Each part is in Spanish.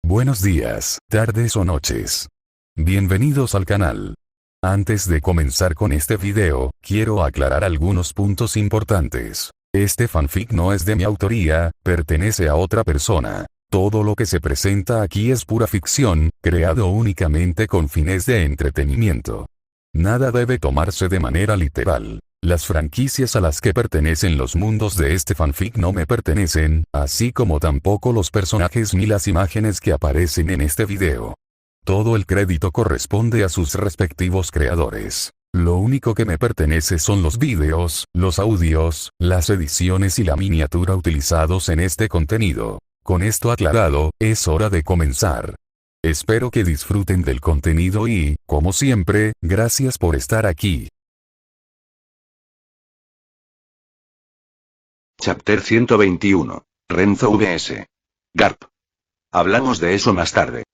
Buenos días, tardes o noches. Bienvenidos al canal. Antes de comenzar con este video, quiero aclarar algunos puntos importantes. Este fanfic no es de mi autoría, pertenece a otra persona. Todo lo que se presenta aquí es pura ficción, creado únicamente con fines de entretenimiento. Nada debe tomarse de manera literal. Las franquicias a las que pertenecen los mundos de este fanfic no me pertenecen, así como tampoco los personajes ni las imágenes que aparecen en este video. Todo el crédito corresponde a sus respectivos creadores. Lo único que me pertenece son los vídeos, los audios, las ediciones y la miniatura utilizados en este contenido. Con esto aclarado, es hora de comenzar. Espero que disfruten del contenido y, como siempre, gracias por estar aquí. Chapter 121. Renzo vs. Garp. Hablamos de eso más tarde.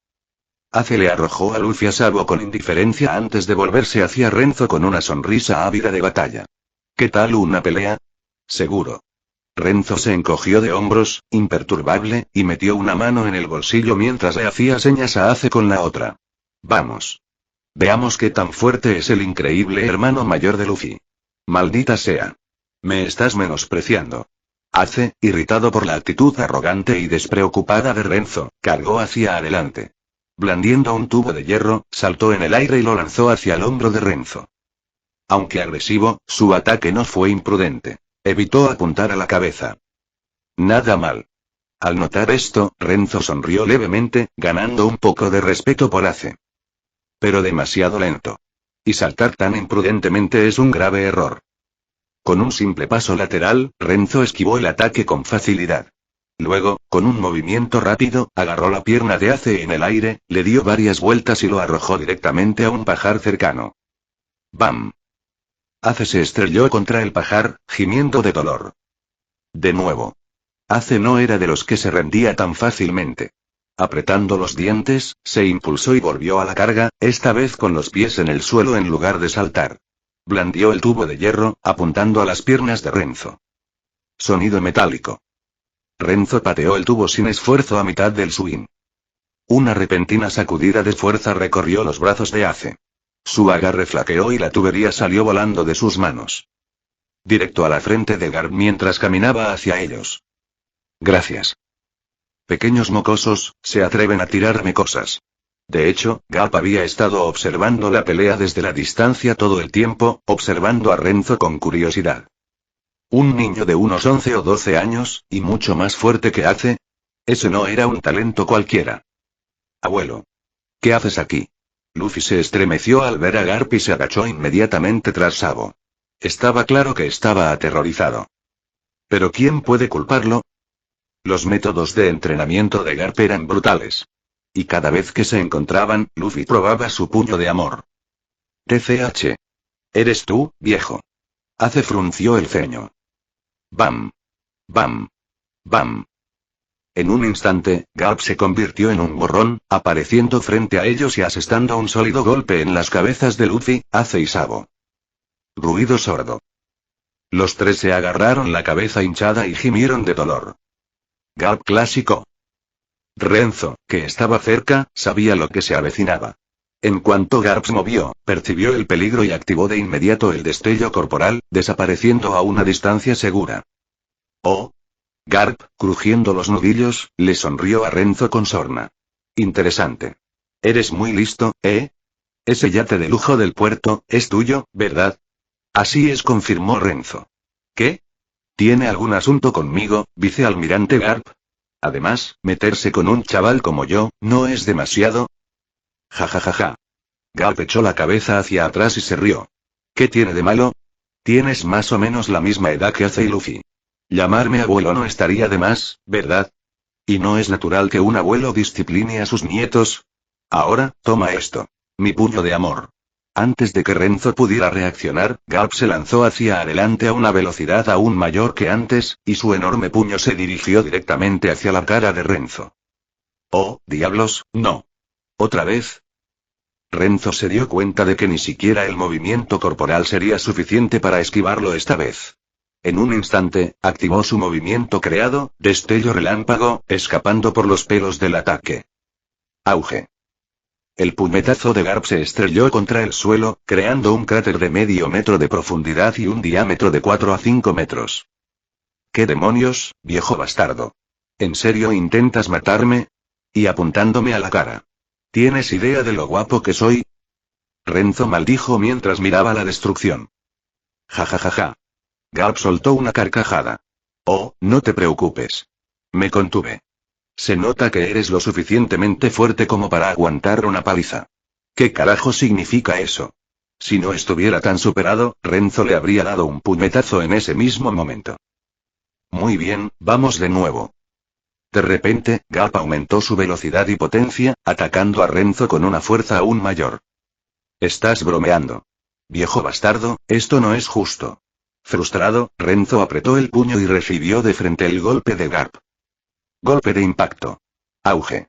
Ace le arrojó a Luffy a Sabo con indiferencia antes de volverse hacia Renzo con una sonrisa ávida de batalla. ¿Qué tal una pelea? Seguro. Renzo se encogió de hombros, imperturbable, y metió una mano en el bolsillo mientras le hacía señas a Ace con la otra. Vamos. Veamos qué tan fuerte es el increíble hermano mayor de Luffy. Maldita sea. Me estás menospreciando. Ace, irritado por la actitud arrogante y despreocupada de Renzo, cargó hacia adelante. Blandiendo un tubo de hierro, saltó en el aire y lo lanzó hacia el hombro de Renzo. Aunque agresivo, su ataque no fue imprudente. Evitó apuntar a la cabeza. Nada mal. Al notar esto, Renzo sonrió levemente, ganando un poco de respeto por Ace. Pero demasiado lento. Y saltar tan imprudentemente es un grave error. Con un simple paso lateral, Renzo esquivó el ataque con facilidad. Luego, con un movimiento rápido, agarró la pierna de Ace en el aire, le dio varias vueltas y lo arrojó directamente a un pajar cercano. ¡Bam! Ace se estrelló contra el pajar, gimiendo de dolor. De nuevo. Ace no era de los que se rendía tan fácilmente. Apretando los dientes, se impulsó y volvió a la carga, esta vez con los pies en el suelo en lugar de saltar. Blandió el tubo de hierro, apuntando a las piernas de Renzo. Sonido metálico. Renzo pateó el tubo sin esfuerzo a mitad del swing. Una repentina sacudida de fuerza recorrió los brazos de Ace. Su agarre flaqueó y la tubería salió volando de sus manos. Directo a la frente de Garp mientras caminaba hacia ellos. Gracias. Pequeños mocosos, se atreven a tirarme cosas. De hecho, Garp había estado observando la pelea desde la distancia todo el tiempo, observando a Renzo con curiosidad. Un niño de unos 11 o 12 años, y mucho más fuerte que Ace. Ese no era un talento cualquiera. Abuelo. ¿Qué haces aquí? Luffy se estremeció al ver a Garp y se agachó inmediatamente tras Sabo. Estaba claro que estaba aterrorizado. ¿Pero quién puede culparlo? Los métodos de entrenamiento de Garp eran brutales. Y cada vez que se encontraban, Luffy probaba su puño de amor. TCH. ¿Eres tú, viejo? Ace frunció el ceño. Bam. Bam. Bam. En un instante, Garp se convirtió en un borrón, apareciendo frente a ellos y asestando un sólido golpe en las cabezas de Luffy, Ace y Sabo. Ruido sordo. Los tres se agarraron la cabeza hinchada y gimieron de dolor. Garp clásico. Renzo, que estaba cerca, sabía lo que se avecinaba. En cuanto Garp se movió, percibió el peligro y activó de inmediato el destello corporal, desapareciendo a una distancia segura. ¡Oh! Garp, crujiendo los nudillos, le sonrió a Renzo con sorna. Interesante. Eres muy listo, ¿eh? Ese yate de lujo del puerto, es tuyo, ¿verdad? Así es, confirmó Renzo. ¿Qué? ¿Tiene algún asunto conmigo, vicealmirante Garp? Además, meterse con un chaval como yo, ¿no es demasiado? Ja. Garp echó la cabeza hacia atrás y se rió. ¿Qué tiene de malo? Tienes más o menos la misma edad que Ace y Luffy. Llamarme abuelo no estaría de más, ¿verdad? ¿Y no es natural que un abuelo discipline a sus nietos? Ahora, toma esto. Mi puño de amor. Antes de que Renzo pudiera reaccionar, Garp se lanzó hacia adelante a una velocidad aún mayor que antes, y su enorme puño se dirigió directamente hacia la cara de Renzo. ¡Oh, diablos, no! ¿Otra vez? Renzo se dio cuenta de que ni siquiera el movimiento corporal sería suficiente para esquivarlo esta vez. En un instante, activó su movimiento creado, destello relámpago, escapando por los pelos del ataque. Auge. El puñetazo de Garp se estrelló contra el suelo, creando un cráter de medio metro de profundidad y un diámetro de 4 a 5 metros. ¿Qué demonios, viejo bastardo? ¿En serio intentas matarme? Y apuntándome a la cara. ¿Tienes idea de lo guapo que soy? Renzo maldijo mientras miraba la destrucción. Ja ja ja ja. Garp soltó una carcajada. Oh, no te preocupes. Me contuve. Se nota que eres lo suficientemente fuerte como para aguantar una paliza. ¿Qué carajo significa eso? Si no estuviera tan superado, Renzo le habría dado un puñetazo en ese mismo momento. Muy bien, vamos de nuevo. De repente, Garp aumentó su velocidad y potencia, atacando a Renzo con una fuerza aún mayor. Estás bromeando. Viejo bastardo, esto no es justo. Frustrado, Renzo apretó el puño y recibió de frente el golpe de Garp. Golpe de impacto. Auge.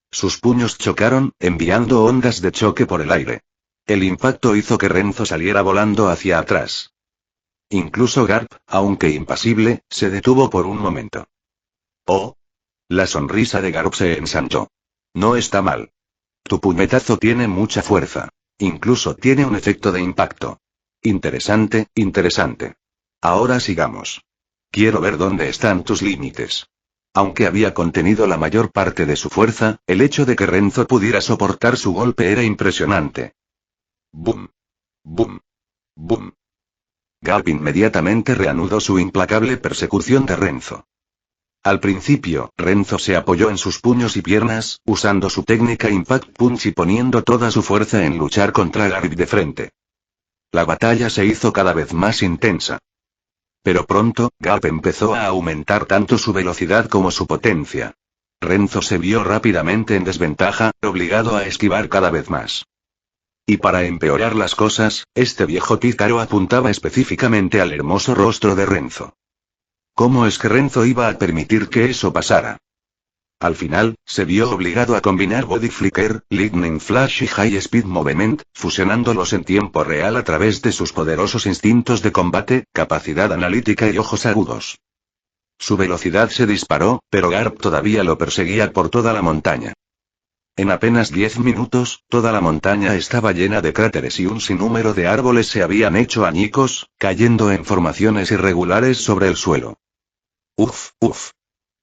Sus puños chocaron, enviando ondas de choque por el aire. El impacto hizo que Renzo saliera volando hacia atrás. Incluso Garp, aunque impasible, se detuvo por un momento. Oh. La sonrisa de Garp se ensanchó. No está mal. Tu puñetazo tiene mucha fuerza. Incluso tiene un efecto de impacto. Interesante, interesante. Ahora sigamos. Quiero ver dónde están tus límites. Aunque había contenido la mayor parte de su fuerza, el hecho de que Renzo pudiera soportar su golpe era impresionante. Boom. Boom. Boom. Garp inmediatamente reanudó su implacable persecución de Renzo. Al principio, Renzo se apoyó en sus puños y piernas, usando su técnica Impact Punch y poniendo toda su fuerza en luchar contra Garp de frente. La batalla se hizo cada vez más intensa. Pero pronto, Garp empezó a aumentar tanto su velocidad como su potencia. Renzo se vio rápidamente en desventaja, obligado a esquivar cada vez más. Y para empeorar las cosas, este viejo pícaro apuntaba específicamente al hermoso rostro de Renzo. ¿Cómo es que Renzo iba a permitir que eso pasara? Al final, se vio obligado a combinar Body Flicker, Lightning Flash y High Speed Movement, fusionándolos en tiempo real a través de sus poderosos instintos de combate, capacidad analítica y ojos agudos. Su velocidad se disparó, pero Garp todavía lo perseguía por toda la montaña. En apenas 10 minutos, toda la montaña estaba llena de cráteres y un sinnúmero de árboles se habían hecho añicos, cayendo en formaciones irregulares sobre el suelo. Uf, uf.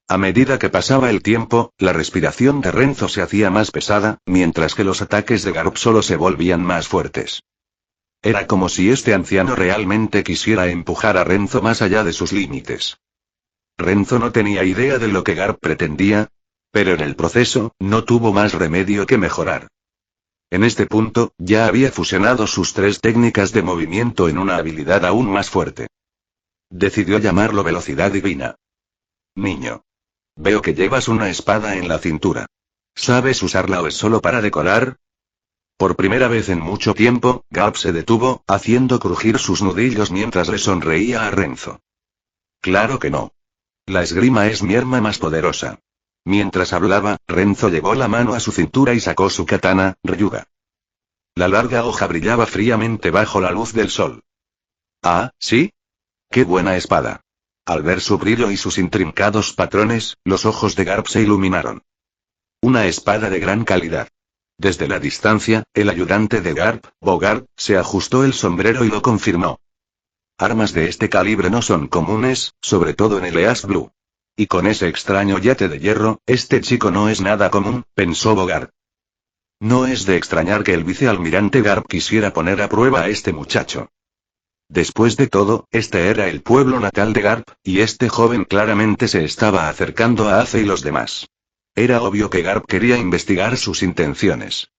A medida que pasaba el tiempo, la respiración de Renzo se hacía más pesada, mientras que los ataques de Garp solo se volvían más fuertes. Era como si este anciano realmente quisiera empujar a Renzo más allá de sus límites. Renzo no tenía idea de lo que Garp pretendía, pero en el proceso, no tuvo más remedio que mejorar. En este punto, ya había fusionado sus 3 técnicas de movimiento en una habilidad aún más fuerte. Decidió llamarlo velocidad divina. Niño. Veo que llevas una espada en la cintura. ¿Sabes usarla o es solo para decorar? Por primera vez en mucho tiempo, Garp se detuvo, haciendo crujir sus nudillos mientras le sonreía a Renzo. Claro que no. La esgrima es mi arma más poderosa. Mientras hablaba, Renzo llevó la mano a su cintura y sacó su katana, Ryuga. La larga hoja brillaba fríamente bajo la luz del sol. Ah, ¿sí? ¡Qué buena espada! Al ver su brillo y sus intrincados patrones, los ojos de Garp se iluminaron. Una espada de gran calidad. Desde la distancia, el ayudante de Garp, Bogart, se ajustó el sombrero y lo confirmó. Armas de este calibre no son comunes, sobre todo en el East Blue. Y con ese extraño yate de hierro, este chico no es nada común, pensó Bogart. No es de extrañar que el vicealmirante Garp quisiera poner a prueba a este muchacho. Después de todo, este era el pueblo natal de Garp, y este joven claramente se estaba acercando a Ace y los demás. Era obvio que Garp quería investigar sus intenciones.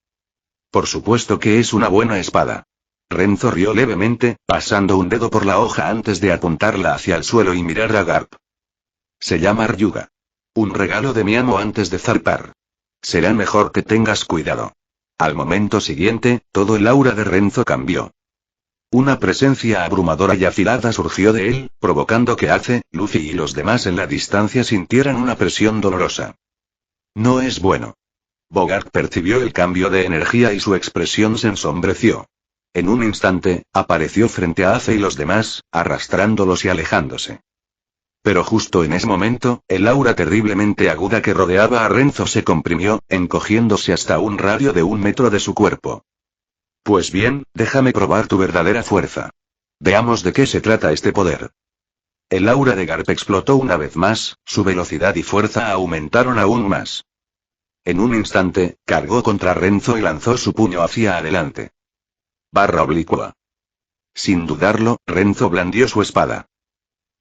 Por supuesto que es una buena espada. Renzo rió levemente, pasando un dedo por la hoja antes de apuntarla hacia el suelo y mirar a Garp. Se llama Ryuga. Un regalo de mi amo antes de zarpar. Será mejor que tengas cuidado. Al momento siguiente, todo el aura de Renzo cambió. Una presencia abrumadora y afilada surgió de él, provocando que Ace, Luffy y los demás en la distancia sintieran una presión dolorosa. No es bueno. Bogart percibió el cambio de energía y su expresión se ensombreció. En un instante, apareció frente a Ace y los demás, arrastrándolos y alejándose. Pero justo en ese momento, el aura terriblemente aguda que rodeaba a Renzo se comprimió, encogiéndose hasta un radio de 1 metro de su cuerpo. Pues bien, déjame probar tu verdadera fuerza. Veamos de qué se trata este poder. El aura de Garp explotó una vez más, su velocidad y fuerza aumentaron aún más. En un instante, cargó contra Renzo y lanzó su puño hacia adelante. Barra oblicua. Sin dudarlo, Renzo blandió su espada.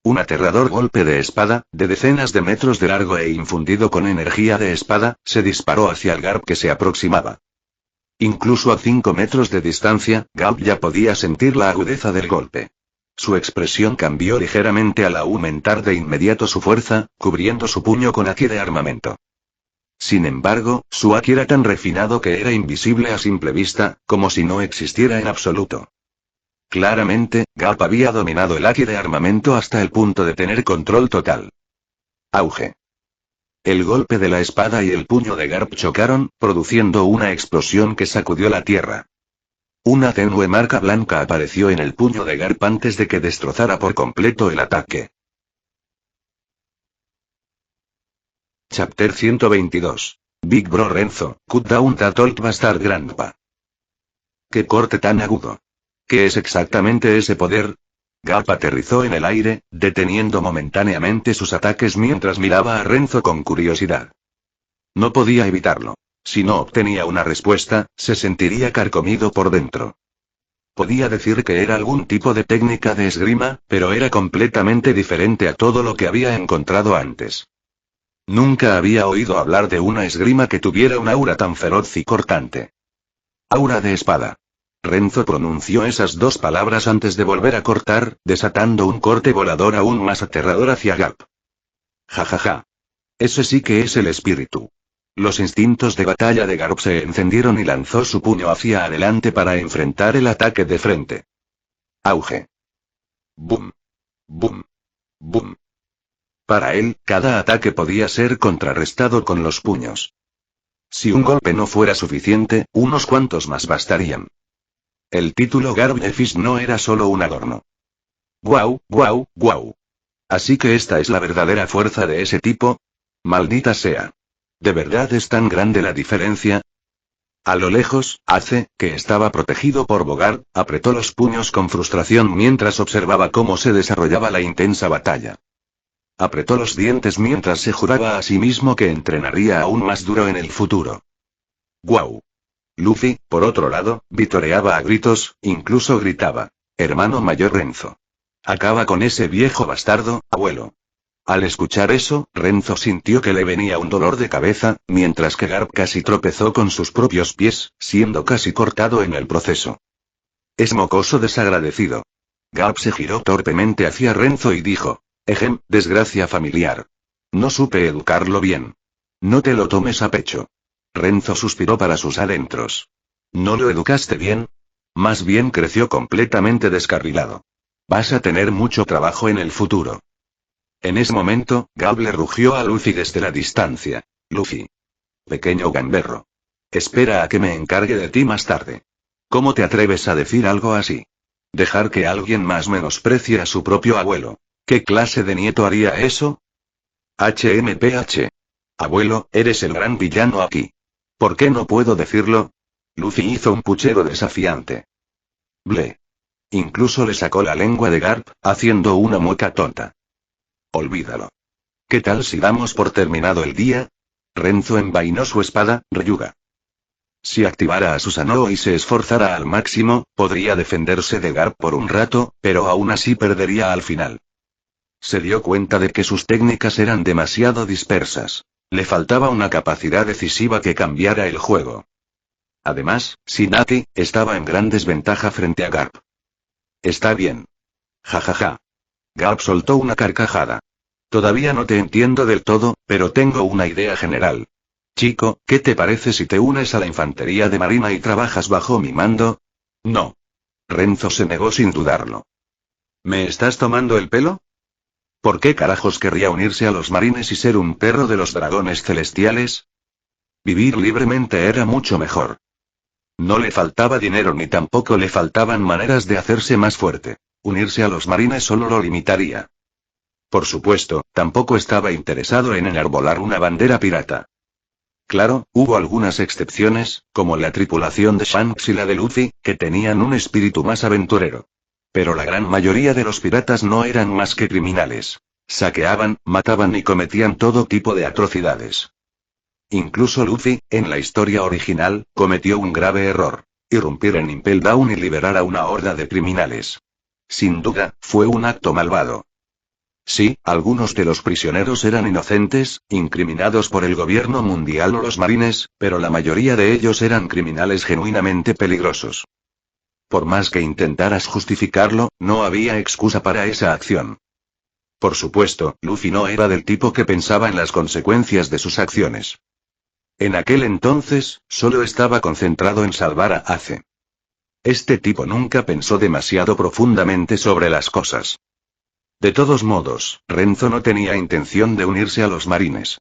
Un aterrador golpe de espada, de decenas de metros de largo e infundido con energía de espada, se disparó hacia el Garp que se aproximaba. Incluso a 5 metros de distancia, Garp ya podía sentir la agudeza del golpe. Su expresión cambió ligeramente al aumentar de inmediato su fuerza, cubriendo su puño con haki de armamento. Sin embargo, su haki era tan refinado que era invisible a simple vista, como si no existiera en absoluto. Claramente, Garp había dominado el haki de armamento hasta el punto de tener control total. Auge. El golpe de la espada y el puño de Garp chocaron, produciendo una explosión que sacudió la tierra. Una tenue marca blanca apareció en el puño de Garp antes de que destrozara por completo el ataque. Chapter 122. Big Bro Renzo, cut down that old bastard grandpa. ¡Qué corte tan agudo! ¿Qué es exactamente ese poder? Garp aterrizó en el aire, deteniendo momentáneamente sus ataques mientras miraba a Renzo con curiosidad. No podía evitarlo. Si no obtenía una respuesta, se sentiría carcomido por dentro. Podía decir que era algún tipo de técnica de esgrima, pero era completamente diferente a todo lo que había encontrado antes. Nunca había oído hablar de una esgrima que tuviera un aura tan feroz y cortante. Aura de espada. Renzo pronunció esas 2 palabras antes de volver a cortar, desatando un corte volador aún más aterrador hacia Garp. Jajaja. Ese sí que es el espíritu. Los instintos de batalla de Garp se encendieron y lanzó su puño hacia adelante para enfrentar el ataque de frente. Auge. Boom. Boom. Boom. Para él, cada ataque podía ser contrarrestado con los puños. Si un golpe no fuera suficiente, unos cuantos más bastarían. El título Garp the Fist no era solo un adorno. ¡Guau, guau, guau! ¿Así que esta es la verdadera fuerza de ese tipo? Maldita sea. ¿De verdad es tan grande la diferencia? A lo lejos, Ace, que estaba protegido por Bogart, apretó los puños con frustración mientras observaba cómo se desarrollaba la intensa batalla. Apretó los dientes mientras se juraba a sí mismo que entrenaría aún más duro en el futuro. ¡Guau! Luffy, por otro lado, vitoreaba a gritos, incluso gritaba: «Hermano mayor Renzo. Acaba con ese viejo bastardo, abuelo». Al escuchar eso, Renzo sintió que le venía un dolor de cabeza, mientras que Garp casi tropezó con sus propios pies, siendo casi cortado en el proceso. Es mocoso desagradecido. Garp se giró torpemente hacia Renzo y dijo: «Ejem, desgracia familiar. No supe educarlo bien. No te lo tomes a pecho». Renzo suspiró para sus adentros. ¿No lo educaste bien? Más bien creció completamente descarrilado. Vas a tener mucho trabajo en el futuro. En ese momento, Garp le rugió a Luffy desde la distancia. Luffy. Pequeño gamberro. Espera a que me encargue de ti más tarde. ¿Cómo te atreves a decir algo así? Dejar que alguien más menosprecie a su propio abuelo. ¿Qué clase de nieto haría eso? HMPH. Abuelo, eres el gran villano aquí. ¿Por qué no puedo decirlo? Luffy hizo un puchero desafiante. Ble. Incluso le sacó la lengua de Garp, haciendo una mueca tonta. Olvídalo. ¿Qué tal si damos por terminado el día? Renzo envainó su espada, Ryuga. Si activara a Susanoo y se esforzara al máximo, podría defenderse de Garp por un rato, pero aún así perdería al final. Se dio cuenta de que sus técnicas eran demasiado dispersas. Le faltaba una capacidad decisiva que cambiara el juego. Además, Sinati estaba en gran desventaja frente a Garp. Está bien. Jajaja. Garp soltó una carcajada. Todavía no te entiendo del todo, pero tengo una idea general. Chico, ¿qué te parece si te unes a la infantería de marina y trabajas bajo mi mando? No. Renzo se negó sin dudarlo. ¿Me estás tomando el pelo? ¿Por qué carajos querría unirse a los marines y ser un perro de los dragones celestiales? Vivir libremente era mucho mejor. No le faltaba dinero ni tampoco le faltaban maneras de hacerse más fuerte. Unirse a los marines solo lo limitaría. Por supuesto, tampoco estaba interesado en enarbolar una bandera pirata. Claro, hubo algunas excepciones, como la tripulación de Shanks y la de Luffy, que tenían un espíritu más aventurero. Pero la gran mayoría de los piratas no eran más que criminales. Saqueaban, mataban y cometían todo tipo de atrocidades. Incluso Luffy, en la historia original, cometió un grave error: irrumpir en Impel Down y liberar a una horda de criminales. Sin duda, fue un acto malvado. Sí, algunos de los prisioneros eran inocentes, incriminados por el gobierno mundial o los marines, pero la mayoría de ellos eran criminales genuinamente peligrosos. Por más que intentaras justificarlo, no había excusa para esa acción. Por supuesto, Luffy no era del tipo que pensaba en las consecuencias de sus acciones. En aquel entonces, solo estaba concentrado en salvar a Ace. Este tipo nunca pensó demasiado profundamente sobre las cosas. De todos modos, Renzo no tenía intención de unirse a los marines.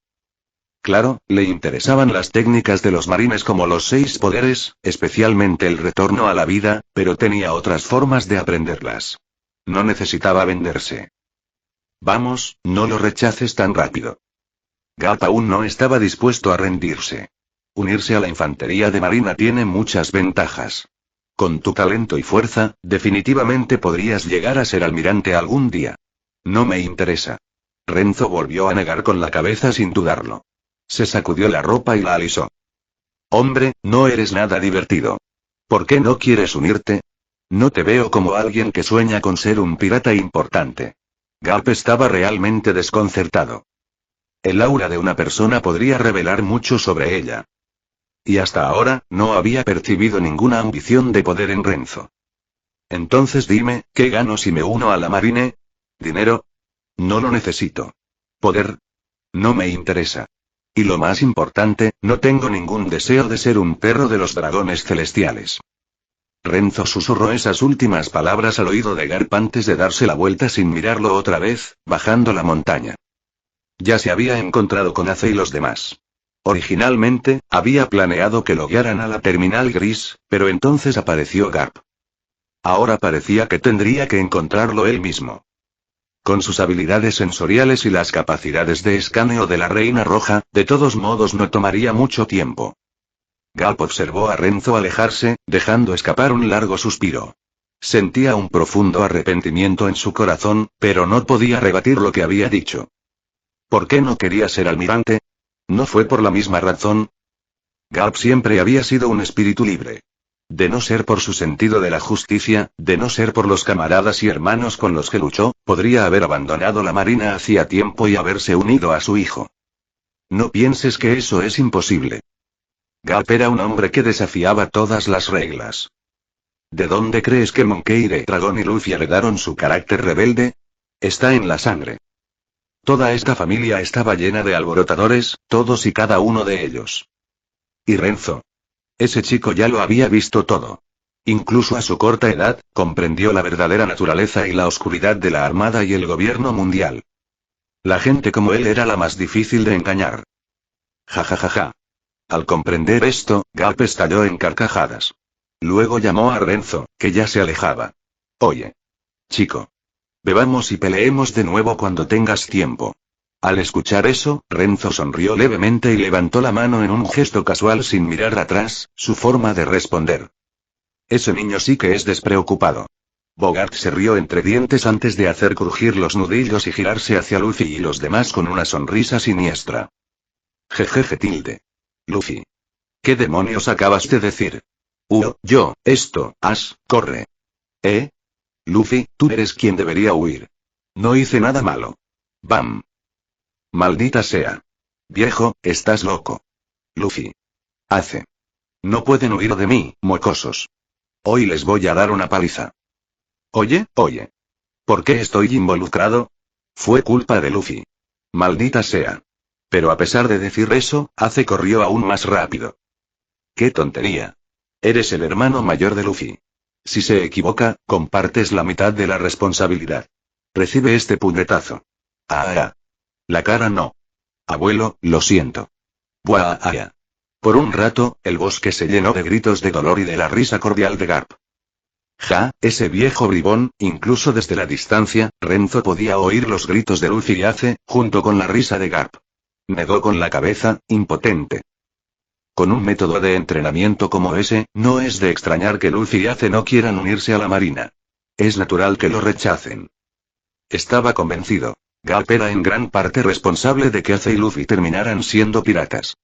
Claro, le interesaban las técnicas de los marines como los 6 poderes, especialmente el retorno a la vida, pero tenía otras formas de aprenderlas. No necesitaba venderse. Vamos, no lo rechaces tan rápido. Garp aún no estaba dispuesto a rendirse. Unirse a la infantería de marina tiene muchas ventajas. Con tu talento y fuerza, definitivamente podrías llegar a ser almirante algún día. No me interesa. Renzo volvió a negar con la cabeza sin dudarlo. Se sacudió la ropa y la alisó. Hombre, no eres nada divertido. ¿Por qué no quieres unirte? No te veo como alguien que sueña con ser un pirata importante. Garp estaba realmente desconcertado. El aura de una persona podría revelar mucho sobre ella. Y hasta ahora, no había percibido ninguna ambición de poder en Renzo. Entonces dime, ¿qué gano si me uno a la marine? ¿Dinero? No lo necesito. ¿Poder? No me interesa. Y lo más importante, no tengo ningún deseo de ser un perro de los dragones celestiales. Renzo susurró esas últimas palabras al oído de Garp antes de darse la vuelta sin mirarlo otra vez, bajando la montaña. Ya se había encontrado con Ace y los demás. Originalmente, había planeado que lo guiaran a la terminal gris, pero entonces apareció Garp. Ahora parecía que tendría que encontrarlo él mismo. Con sus habilidades sensoriales y las capacidades de escaneo de la Reina Roja, de todos modos no tomaría mucho tiempo. Garp observó a Renzo alejarse, dejando escapar un largo suspiro. Sentía un profundo arrepentimiento en su corazón, pero no podía rebatir lo que había dicho. ¿Por qué no quería ser almirante? ¿No fue por la misma razón? Garp siempre había sido un espíritu libre. De no ser por su sentido de la justicia, de no ser por los camaradas y hermanos con los que luchó, podría haber abandonado la marina hacía tiempo y haberse unido a su hijo. No pienses que eso es imposible. Garp era un hombre que desafiaba todas las reglas. ¿De dónde crees que Monkey D. Dragon y Luffy heredaron su carácter rebelde? Está en la sangre. Toda esta familia estaba llena de alborotadores, todos y cada uno de ellos. Y Renzo. Ese chico ya lo había visto todo. Incluso a su corta edad, comprendió la verdadera naturaleza y la oscuridad de la Armada y el gobierno mundial. La gente como él era la más difícil de engañar. Ja ja ja ja. Al comprender esto, Garp estalló en carcajadas. Luego llamó a Renzo, que ya se alejaba. Oye. Chico. Bebamos y peleemos de nuevo cuando tengas tiempo. Al escuchar eso, Renzo sonrió levemente y levantó la mano en un gesto casual sin mirar atrás, su forma de responder. Ese niño sí que es despreocupado. Bogart se rió entre dientes antes de hacer crujir los nudillos y girarse hacia Luffy y los demás con una sonrisa siniestra. Jejeje tilde. Luffy. ¿Qué demonios acabas de decir? Corre. Luffy, tú eres quien debería huir. No hice nada malo. Bam. Maldita sea. Viejo, estás loco. Luffy. Ace. No pueden huir de mí, mocosos. Hoy les voy a dar una paliza. Oye. ¿Por qué estoy involucrado? Fue culpa de Luffy. Maldita sea. Pero a pesar de decir eso, Ace corrió aún más rápido. ¡Qué tontería! Eres el hermano mayor de Luffy. Si se equivoca, compartes la mitad de la responsabilidad. Recibe este puñetazo. La cara no. Abuelo, lo siento. Buah. Por un rato, el bosque se llenó de gritos de dolor y de la risa cordial de Garp. Ja, ese viejo bribón. Incluso desde la distancia, Renzo podía oír los gritos de Luffy y Ace, junto con la risa de Garp. Negó con la cabeza, impotente. Con un método de entrenamiento como ese, no es de extrañar que Luffy y Ace no quieran unirse a la marina. Es natural que lo rechacen. Estaba convencido. Garp era en gran parte responsable de que Ace y Luffy terminaran siendo piratas.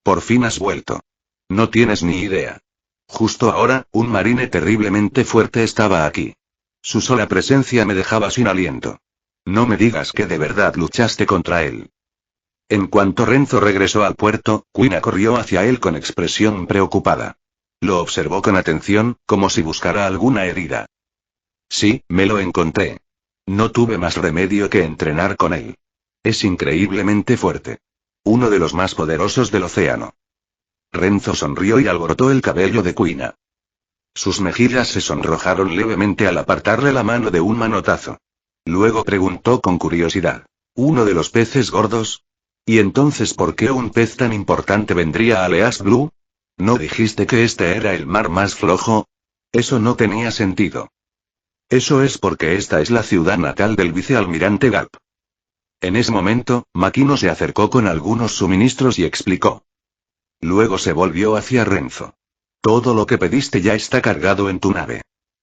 Por fin has vuelto. No tienes ni idea. Justo ahora, un marine terriblemente fuerte estaba aquí. Su sola presencia me dejaba sin aliento. No me digas que de verdad luchaste contra él. En cuanto Renzo regresó al puerto, Kuina corrió hacia él con expresión preocupada. Lo observó con atención, como si buscara alguna herida. Sí, me lo encontré. No tuve más remedio que entrenar con él. Es increíblemente fuerte. Uno de los más poderosos del océano. Renzo sonrió y alborotó el cabello de Kuina. Sus mejillas se sonrojaron levemente al apartarle la mano de un manotazo. Luego preguntó con curiosidad. ¿Uno de los peces gordos? ¿Y entonces por qué un pez tan importante vendría a East Blue? ¿No dijiste que este era el mar más flojo? Eso no tenía sentido. Eso es porque esta es la ciudad natal del vicealmirante Garp. En ese momento, Makino se acercó con algunos suministros y explicó. Luego se volvió hacia Renzo. Todo lo que pediste ya está cargado en tu nave.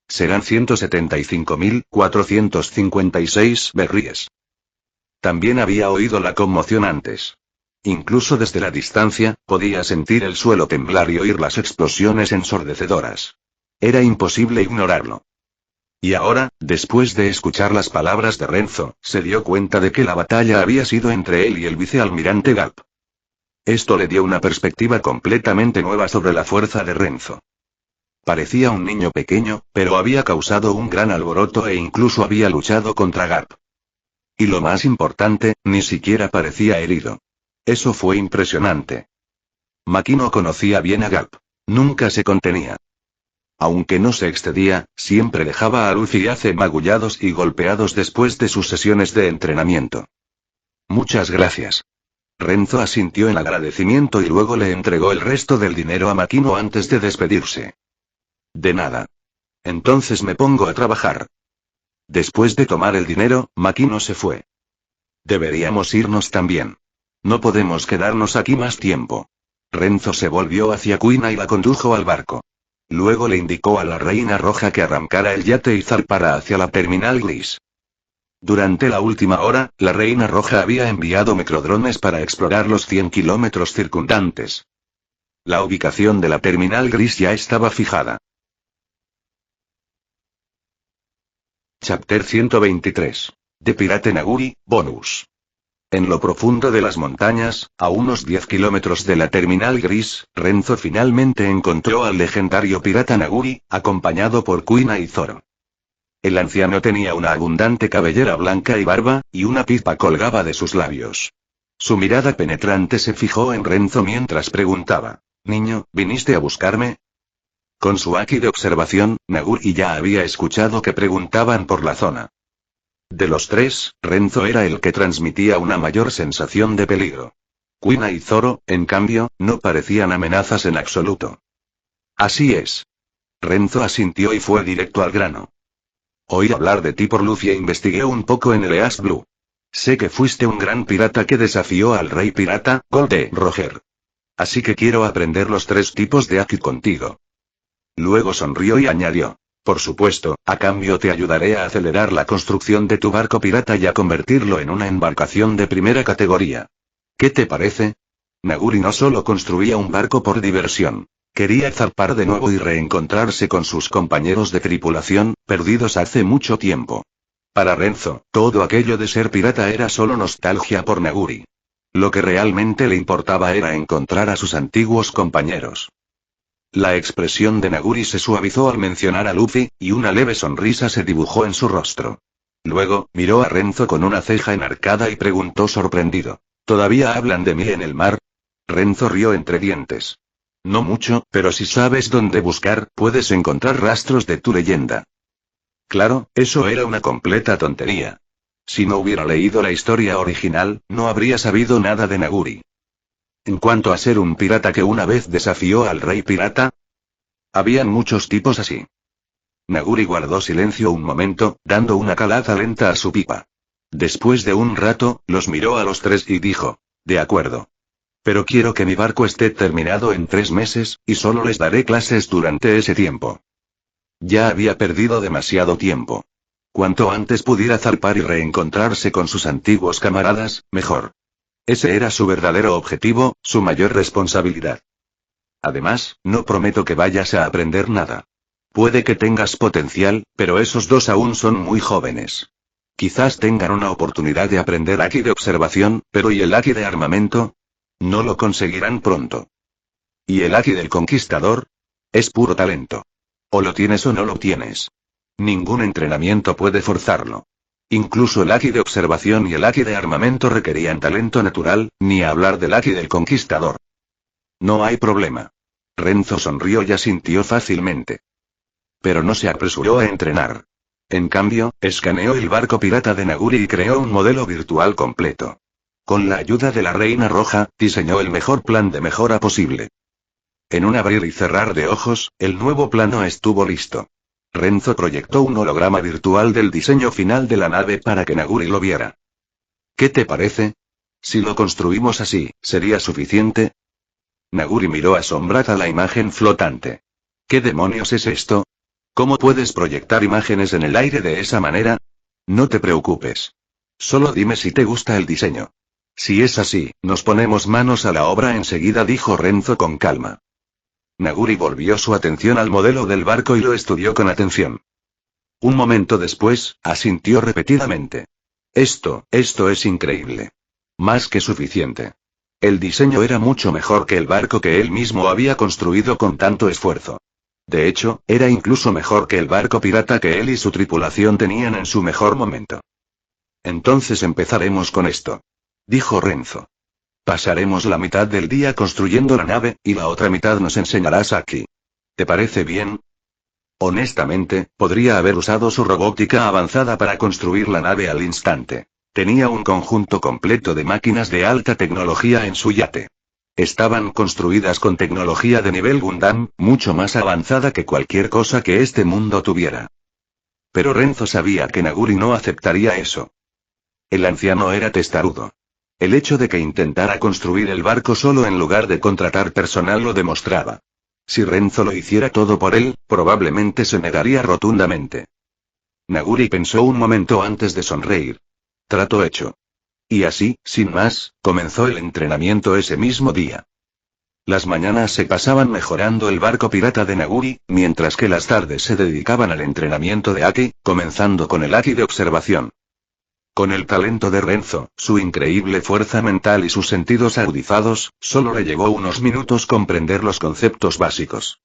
Serán 175.456 berríes. También había oído la conmoción antes. Incluso desde la distancia, podía sentir el suelo temblar y oír las explosiones ensordecedoras. Era imposible ignorarlo. Y ahora, después de escuchar las palabras de Renzo, se dio cuenta de que la batalla había sido entre él y el vicealmirante Garp. Esto le dio una perspectiva completamente nueva sobre la fuerza de Renzo. Parecía un niño pequeño, pero había causado un gran alboroto e incluso había luchado contra Garp. Y lo más importante, ni siquiera parecía herido. Eso fue impresionante. Makino conocía bien a Garp. Nunca se contenía. Aunque no se excedía, siempre dejaba a Luffy y Ace magullados y golpeados después de sus sesiones de entrenamiento. Muchas gracias. Renzo asintió en agradecimiento y luego le entregó el resto del dinero a Makino antes de despedirse. De nada. Entonces me pongo a trabajar. Después de tomar el dinero, Makino se fue. Deberíamos irnos también. No podemos quedarnos aquí más tiempo. Renzo se volvió hacia Kuina y la condujo al barco. Luego le indicó a la Reina Roja que arrancara el yate y zarpara hacia la terminal gris. Durante la última hora, la Reina Roja había enviado microdrones para explorar los 100 kilómetros circundantes. La ubicación de la terminal gris ya estaba fijada. Chapter 123. De Pirate Naguri, bonus. En lo profundo de las montañas, a unos 10 kilómetros de la terminal gris, Renzo finalmente encontró al legendario pirata Naguri, acompañado por Kuina y Zoro. El anciano tenía una abundante cabellera blanca y barba, y una pipa colgaba de sus labios. Su mirada penetrante se fijó en Renzo mientras preguntaba, «Niño, ¿viniste a buscarme?» Con su haki de observación, Naguri ya había escuchado que preguntaban por la zona. De los tres, Renzo era el que transmitía una mayor sensación de peligro. Kuina y Zoro, en cambio, no parecían amenazas en absoluto. Así es. Renzo asintió y fue directo al grano. Oí hablar de ti por Luffy e investigué un poco en el East Blue. Sé que fuiste un gran pirata que desafió al rey pirata, Gold Roger. Así que quiero aprender los 3 tipos de haki contigo. Luego sonrió y añadió. Por supuesto, a cambio te ayudaré a acelerar la construcción de tu barco pirata y a convertirlo en una embarcación de primera categoría. ¿Qué te parece? Naguri no solo construía un barco por diversión. Quería zarpar de nuevo y reencontrarse con sus compañeros de tripulación, perdidos hace mucho tiempo. Para Renzo, todo aquello de ser pirata era solo nostalgia por Naguri. Lo que realmente le importaba era encontrar a sus antiguos compañeros. La expresión de Naguri se suavizó al mencionar a Luffy, y una leve sonrisa se dibujó en su rostro. Luego, miró a Renzo con una ceja enarcada y preguntó sorprendido. ¿Todavía hablan de mí en el mar? Renzo rió entre dientes. No mucho, pero si sabes dónde buscar, puedes encontrar rastros de tu leyenda. Claro, eso era una completa tontería. Si no hubiera leído la historia original, no habría sabido nada de Naguri. En cuanto a ser un pirata que una vez desafió al rey pirata, habían muchos tipos así. Naguri guardó silencio un momento, dando una calada lenta a su pipa. Después de un rato, los miró a los tres y dijo: de acuerdo. Pero quiero que mi barco esté terminado en 3 meses, y solo les daré clases durante ese tiempo. Ya había perdido demasiado tiempo. Cuanto antes pudiera zarpar y reencontrarse con sus antiguos camaradas, mejor. Ese era su verdadero objetivo, su mayor responsabilidad. Además, no prometo que vayas a aprender nada. Puede que tengas potencial, pero esos dos aún son muy jóvenes. Quizás tengan una oportunidad de aprender Haki de observación, pero ¿y el Haki de armamento? No lo conseguirán pronto. ¿Y el Haki del conquistador? Es puro talento. O lo tienes o no lo tienes. Ningún entrenamiento puede forzarlo. Incluso el Haki de observación y el Haki de armamento requerían talento natural, ni hablar del Haki del conquistador. No hay problema. Renzo sonrió y asintió fácilmente. Pero no se apresuró a entrenar. En cambio, escaneó el barco pirata de Naguri y creó un modelo virtual completo. Con la ayuda de la Reina Roja, diseñó el mejor plan de mejora posible. En un abrir y cerrar de ojos, el nuevo plano estuvo listo. Renzo proyectó un holograma virtual del diseño final de la nave para que Naguri lo viera. ¿Qué te parece? Si lo construimos así, ¿sería suficiente? Naguri miró asombrada la imagen flotante. ¿Qué demonios es esto? ¿Cómo puedes proyectar imágenes en el aire de esa manera? No te preocupes. Solo dime si te gusta el diseño. Si es así, nos ponemos manos a la obra enseguida, dijo Renzo con calma. Naguri volvió su atención al modelo del barco y lo estudió con atención. Un momento después, asintió repetidamente. Esto es increíble. Más que suficiente. El diseño era mucho mejor que el barco que él mismo había construido con tanto esfuerzo. De hecho, era incluso mejor que el barco pirata que él y su tripulación tenían en su mejor momento. Entonces empezaremos con esto. Dijo Renzo. Pasaremos la mitad del día construyendo la nave, y la otra mitad nos enseñarás aquí. ¿Te parece bien? Honestamente, podría haber usado su robótica avanzada para construir la nave al instante. Tenía un conjunto completo de máquinas de alta tecnología en su yate. Estaban construidas con tecnología de nivel Gundam, mucho más avanzada que cualquier cosa que este mundo tuviera. Pero Renzo sabía que Naguri no aceptaría eso. El anciano era testarudo. El hecho de que intentara construir el barco solo en lugar de contratar personal lo demostraba. Si Renzo lo hiciera todo por él, probablemente se negaría rotundamente. Naguri pensó un momento antes de sonreír. Trato hecho. Y así, sin más, comenzó el entrenamiento ese mismo día. Las mañanas se pasaban mejorando el barco pirata de Naguri, mientras que las tardes se dedicaban al entrenamiento de Haki, comenzando con el Haki de observación. Con el talento de Renzo, su increíble fuerza mental y sus sentidos agudizados, solo le llevó unos minutos comprender los conceptos básicos.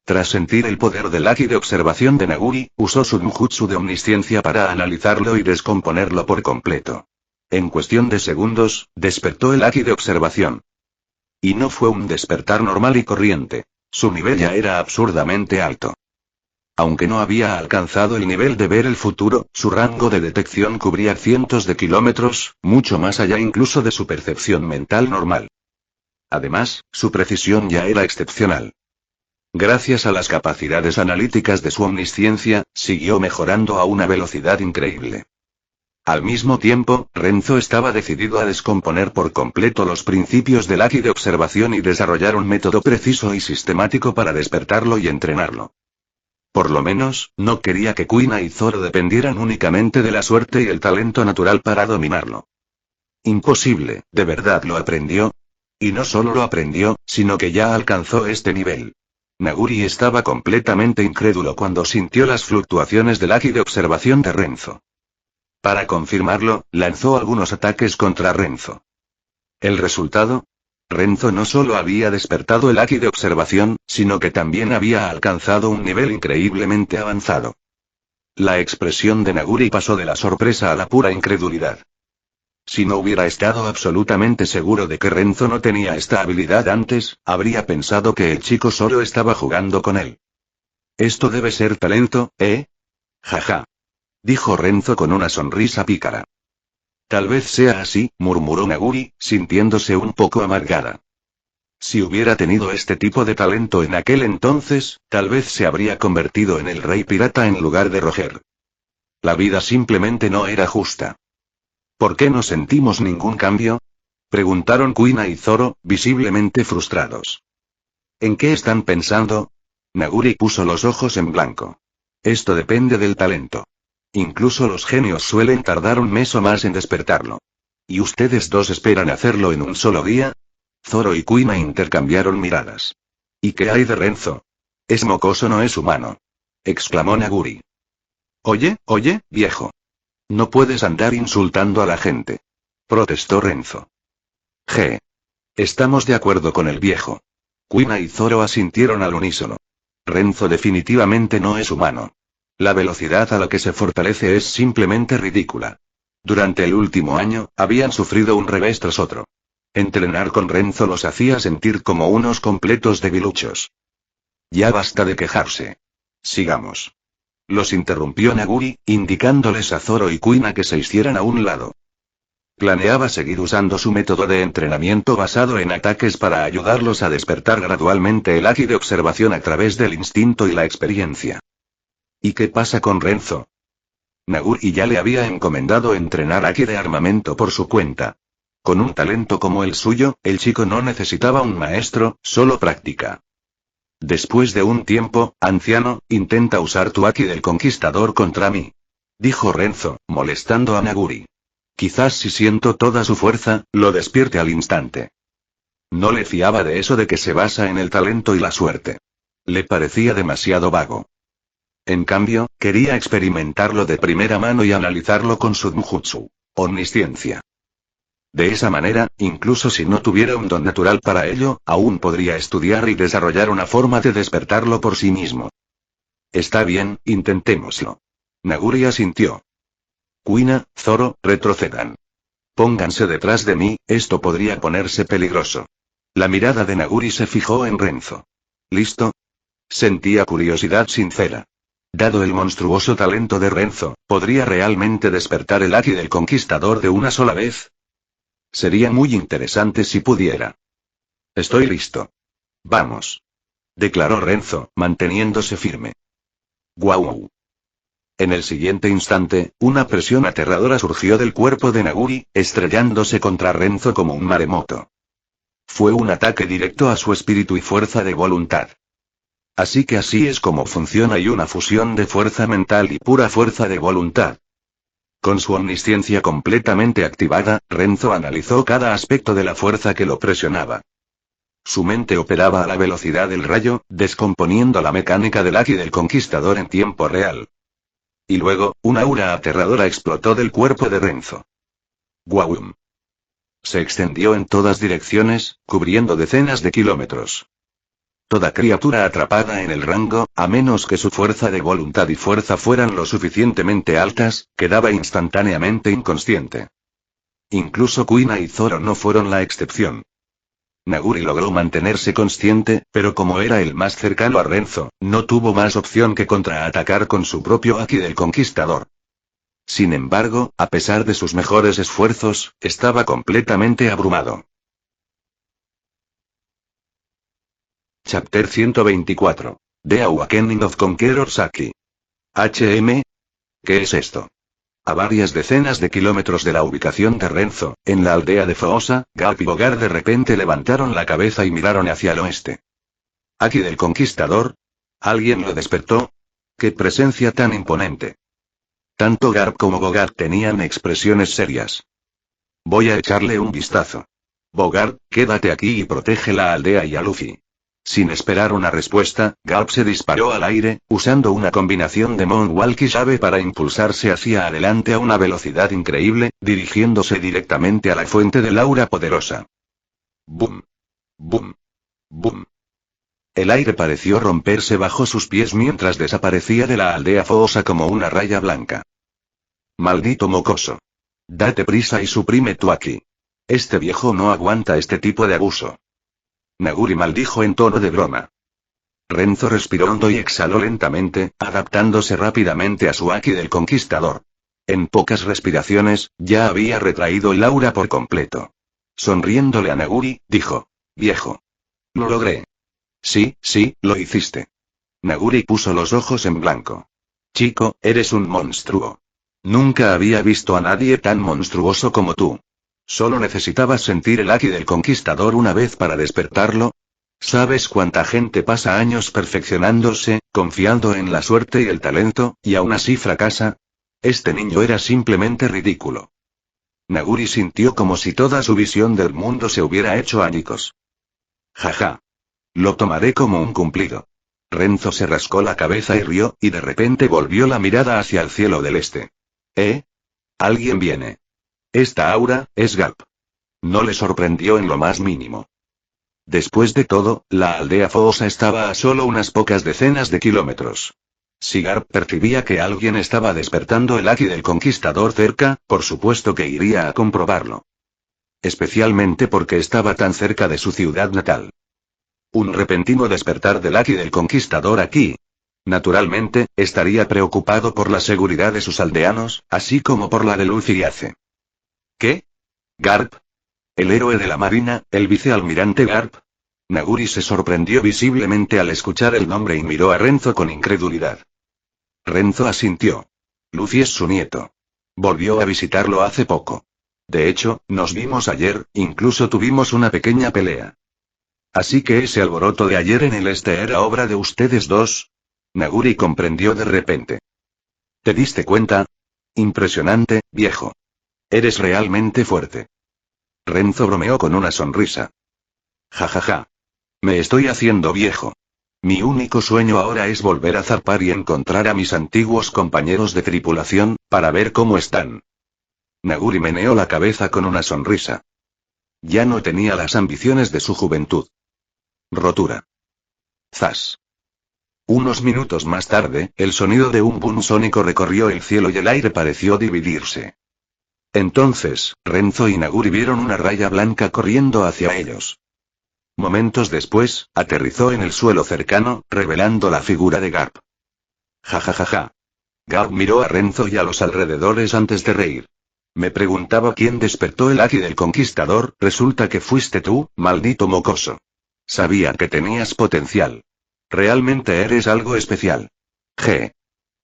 Tras sentir el poder del Haki de observación de Naguri, usó su Genjutsu de omnisciencia para analizarlo y descomponerlo por completo. En cuestión de segundos, despertó el Haki de observación. Y no fue un despertar normal y corriente. Su nivel ya era absurdamente alto. Aunque no había alcanzado el nivel de ver el futuro, su rango de detección cubría cientos de kilómetros, mucho más allá incluso de su percepción mental normal. Además, su precisión ya era excepcional. Gracias a las capacidades analíticas de su omnisciencia, siguió mejorando a una velocidad increíble. Al mismo tiempo, Renzo estaba decidido a descomponer por completo los principios del Haki de observación y desarrollar un método preciso y sistemático para despertarlo y entrenarlo. Por lo menos, no quería que Kuina y Zoro dependieran únicamente de la suerte y el talento natural para dominarlo. Imposible, ¿de verdad lo aprendió? Y no solo lo aprendió, sino que ya alcanzó este nivel. Naguri estaba completamente incrédulo cuando sintió las fluctuaciones del Haki de observación de Renzo. Para confirmarlo, lanzó algunos ataques contra Renzo. ¿El resultado? Renzo no solo había despertado el Haki de observación, sino que también había alcanzado un nivel increíblemente avanzado. La expresión de Naguri pasó de la sorpresa a la pura incredulidad. Si no hubiera estado absolutamente seguro de que Renzo no tenía esta habilidad antes, habría pensado que el chico solo estaba jugando con él. Esto debe ser talento, ¿eh? Jaja. Dijo Renzo con una sonrisa pícara. Tal vez sea así, murmuró Naguri, sintiéndose un poco amargada. Si hubiera tenido este tipo de talento en aquel entonces, tal vez se habría convertido en el rey pirata en lugar de Roger. La vida simplemente no era justa. ¿Por qué no sentimos ningún cambio? Preguntaron Kuina y Zoro, visiblemente frustrados. ¿En qué están pensando? Naguri puso los ojos en blanco. Esto depende del talento. Incluso los genios suelen tardar un mes o más en despertarlo. ¿Y ustedes dos esperan hacerlo en un solo día? Zoro y Kuina intercambiaron miradas. ¿Y qué hay de Renzo? Es mocoso, no es humano. Exclamó Naguri. Oye, viejo. No puedes andar insultando a la gente. Protestó Renzo. Estamos de acuerdo con el viejo. Kuina y Zoro asintieron al unísono. Renzo definitivamente no es humano. La velocidad a la que se fortalece es simplemente ridícula. Durante el último año, habían sufrido un revés tras otro. Entrenar con Renzo los hacía sentir como unos completos debiluchos. Ya basta de quejarse. Sigamos. Los interrumpió Naguri, indicándoles a Zoro y Kuina que se hicieran a un lado. Planeaba seguir usando su método de entrenamiento basado en ataques para ayudarlos a despertar gradualmente el haki de observación a través del instinto y la experiencia. ¿Y qué pasa con Renzo? Naguri ya le había encomendado entrenar haki de armamento por su cuenta. Con un talento como el suyo, el chico no necesitaba un maestro, solo práctica. Después de un tiempo, anciano, intenta usar tu haki del conquistador contra mí. Dijo Renzo, molestando a Naguri. Quizás si siento toda su fuerza, lo despierte al instante. No le fiaba de eso de que se basa en el talento y la suerte. Le parecía demasiado vago. En cambio, quería experimentarlo de primera mano y analizarlo con su Dujutsu, omnisciencia. De esa manera, incluso si no tuviera un don natural para ello, aún podría estudiar y desarrollar una forma de despertarlo por sí mismo. Está bien, intentémoslo. Naguri asintió. Kuina, Zoro, retrocedan. Pónganse detrás de mí, esto podría ponerse peligroso. La mirada de Naguri se fijó en Renzo. ¿Listo? Sentía curiosidad sincera. Dado el monstruoso talento de Renzo, ¿podría realmente despertar el haki del conquistador de una sola vez? Sería muy interesante si pudiera. Estoy listo. Vamos. Declaró Renzo, manteniéndose firme. ¡Guau! En el siguiente instante, una presión aterradora surgió del cuerpo de Naguri, estrellándose contra Renzo como un maremoto. Fue un ataque directo a su espíritu y fuerza de voluntad. Así que así es como funciona y una fusión de fuerza mental y pura fuerza de voluntad. Con su omnisciencia completamente activada, Renzo analizó cada aspecto de la fuerza que lo presionaba. Su mente operaba a la velocidad del rayo, descomponiendo la mecánica del haki del conquistador en tiempo real. Y luego, un aura aterradora explotó del cuerpo de Renzo. ¡Guau! Se extendió en todas direcciones, cubriendo decenas de kilómetros. Toda criatura atrapada en el rango, a menos que su fuerza de voluntad y fuerza fueran lo suficientemente altas, quedaba instantáneamente inconsciente. Incluso Kuina y Zoro no fueron la excepción. Naguri logró mantenerse consciente, pero como era el más cercano a Renzo, no tuvo más opción que contraatacar con su propio haki del conquistador. Sin embargo, a pesar de sus mejores esfuerzos, estaba completamente abrumado. Chapter 124. The Awakening of Conqueror Saki. HM. ¿Qué es esto? A varias decenas de kilómetros de la ubicación de Renzo, en la aldea de Foosa, Garp y Bogard de repente levantaron la cabeza y miraron hacia el oeste. ¿Aquí del conquistador? ¿Alguien lo despertó? ¡Qué presencia tan imponente! Tanto Garp como Bogard tenían expresiones serias. Voy a echarle un vistazo. Bogard, quédate aquí y protege la aldea y a Luffy. Sin esperar una respuesta, Garp se disparó al aire, usando una combinación de Moonwalk y llave para impulsarse hacia adelante a una velocidad increíble, dirigiéndose directamente a la fuente del aura poderosa. ¡Bum! ¡Bum! ¡Bum! El aire pareció romperse bajo sus pies mientras desaparecía de la aldea Foosa como una raya blanca. ¡Maldito mocoso! Date prisa y suprime tu haki. Este viejo no aguanta este tipo de abuso. Naguri maldijo en tono de broma. Renzo respiró hondo y exhaló lentamente, adaptándose rápidamente a su haki del conquistador. En pocas respiraciones, ya había retraído el aura por completo. Sonriéndole a Naguri, dijo: Viejo. Lo logré. Sí, sí, lo hiciste. Naguri puso los ojos en blanco. Chico, eres un monstruo. Nunca había visto a nadie tan monstruoso como tú. Solo necesitabas sentir el Haki del Conquistador una vez para despertarlo. ¿Sabes cuánta gente pasa años perfeccionándose, confiando en la suerte y el talento, y aún así fracasa? Este niño era simplemente ridículo. Naguri sintió como si toda su visión del mundo se hubiera hecho añicos. Jaja. Lo tomaré como un cumplido. Renzo se rascó la cabeza y rió, y de repente volvió la mirada hacia el cielo del este. ¿Eh? Alguien viene. Esta aura, es Garp. No le sorprendió en lo más mínimo. Después de todo, la aldea Foosa estaba a solo unas pocas decenas de kilómetros. Si Garp percibía que alguien estaba despertando el Haki del Conquistador cerca, por supuesto que iría a comprobarlo. Especialmente porque estaba tan cerca de su ciudad natal. Un repentino despertar del Haki del Conquistador aquí. Naturalmente, estaría preocupado por la seguridad de sus aldeanos, así como por la de Luffy y Ace. ¿Qué? ¿Garp? ¿El héroe de la marina, el vicealmirante Garp? Naguri se sorprendió visiblemente al escuchar el nombre y miró a Renzo con incredulidad. Renzo asintió. Luffy es su nieto. Volvió a visitarlo hace poco. De hecho, nos vimos ayer, incluso tuvimos una pequeña pelea. ¿Así que ese alboroto de ayer en el este era obra de ustedes dos? Naguri comprendió de repente. ¿Te diste cuenta? Impresionante, viejo. Eres realmente fuerte. Renzo bromeó con una sonrisa. Ja ja ja. Me estoy haciendo viejo. Mi único sueño ahora es volver a zarpar y encontrar a mis antiguos compañeros de tripulación, para ver cómo están. Naguri meneó la cabeza con una sonrisa. Ya no tenía las ambiciones de su juventud. Rotura. Zas. Unos minutos más tarde, el sonido de un boom sónico recorrió el cielo y el aire pareció dividirse. Entonces, Renzo y Naguri vieron una raya blanca corriendo hacia ellos. Momentos después, aterrizó en el suelo cercano, revelando la figura de Garp. Ja ja ja ja. Garp miró a Renzo y a los alrededores antes de reír. Me preguntaba quién despertó el Haki del Conquistador, resulta que fuiste tú, maldito mocoso. Sabía que tenías potencial. Realmente eres algo especial. G.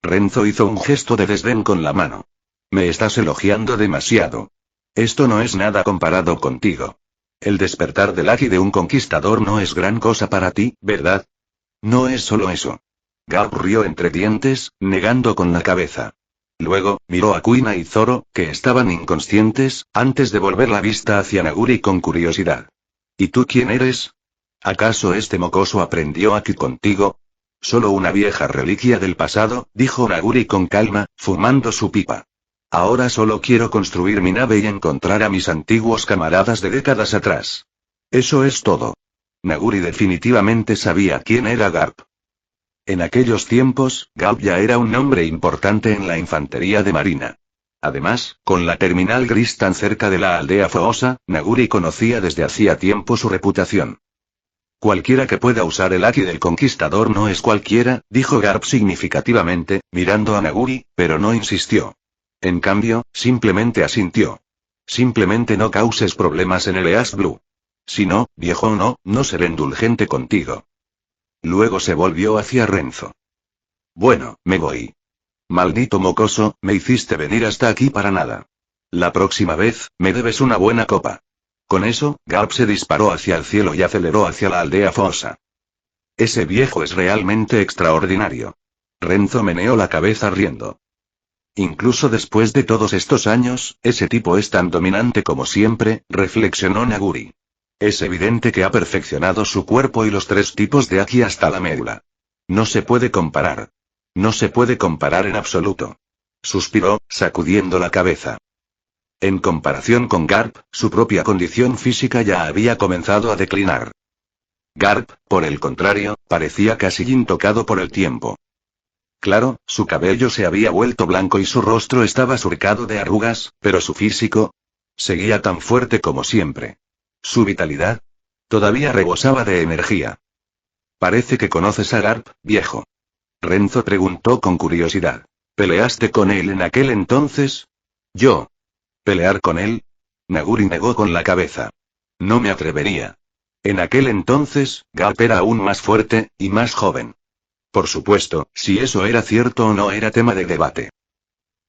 Renzo hizo un gesto de desdén con la mano. Me estás elogiando demasiado. Esto no es nada comparado contigo. El despertar del Haki de un conquistador no es gran cosa para ti, ¿verdad? No es solo eso. Garp rió entre dientes, negando con la cabeza. Luego, miró a Kuina y Zoro, que estaban inconscientes, antes de volver la vista hacia Naguri con curiosidad. ¿Y tú quién eres? ¿Acaso este mocoso aprendió Haki contigo? Solo una vieja reliquia del pasado, dijo Naguri con calma, fumando su pipa. Ahora solo quiero construir mi nave y encontrar a mis antiguos camaradas de décadas atrás. Eso es todo. Naguri definitivamente sabía quién era Garp. En aquellos tiempos, Garp ya era un nombre importante en la infantería de marina. Además, con la terminal gris tan cerca de la aldea Foosa, Naguri conocía desde hacía tiempo su reputación. Cualquiera que pueda usar el Haki del Conquistador no es cualquiera, dijo Garp significativamente, mirando a Naguri, pero no insistió. En cambio, simplemente asintió. Simplemente no causes problemas en el East Blue. Si no, viejo no seré indulgente contigo. Luego se volvió hacia Renzo. Bueno, me voy. Maldito mocoso, me hiciste venir hasta aquí para nada. La próxima vez, me debes una buena copa. Con eso, Garp se disparó hacia el cielo y aceleró hacia la aldea Foosa. Ese viejo es realmente extraordinario. Renzo meneó la cabeza riendo. Incluso después de todos estos años, ese tipo es tan dominante como siempre, reflexionó Naguri. Es evidente que ha perfeccionado su cuerpo y los 3 tipos de Haki hasta la médula. No se puede comparar. No se puede comparar en absoluto. Suspiró, sacudiendo la cabeza. En comparación con Garp, su propia condición física ya había comenzado a declinar. Garp, por el contrario, parecía casi intocado por el tiempo. Claro, su cabello se había vuelto blanco y su rostro estaba surcado de arrugas, pero su físico seguía tan fuerte como siempre. Su vitalidad todavía rebosaba de energía. Parece que conoces a Garp, viejo. Renzo preguntó con curiosidad. ¿Peleaste con él en aquel entonces? ¿Yo? ¿Pelear con él? Naguri negó con la cabeza. No me atrevería. En aquel entonces, Garp era aún más fuerte, y más joven. Por supuesto, si eso era cierto o no era tema de debate.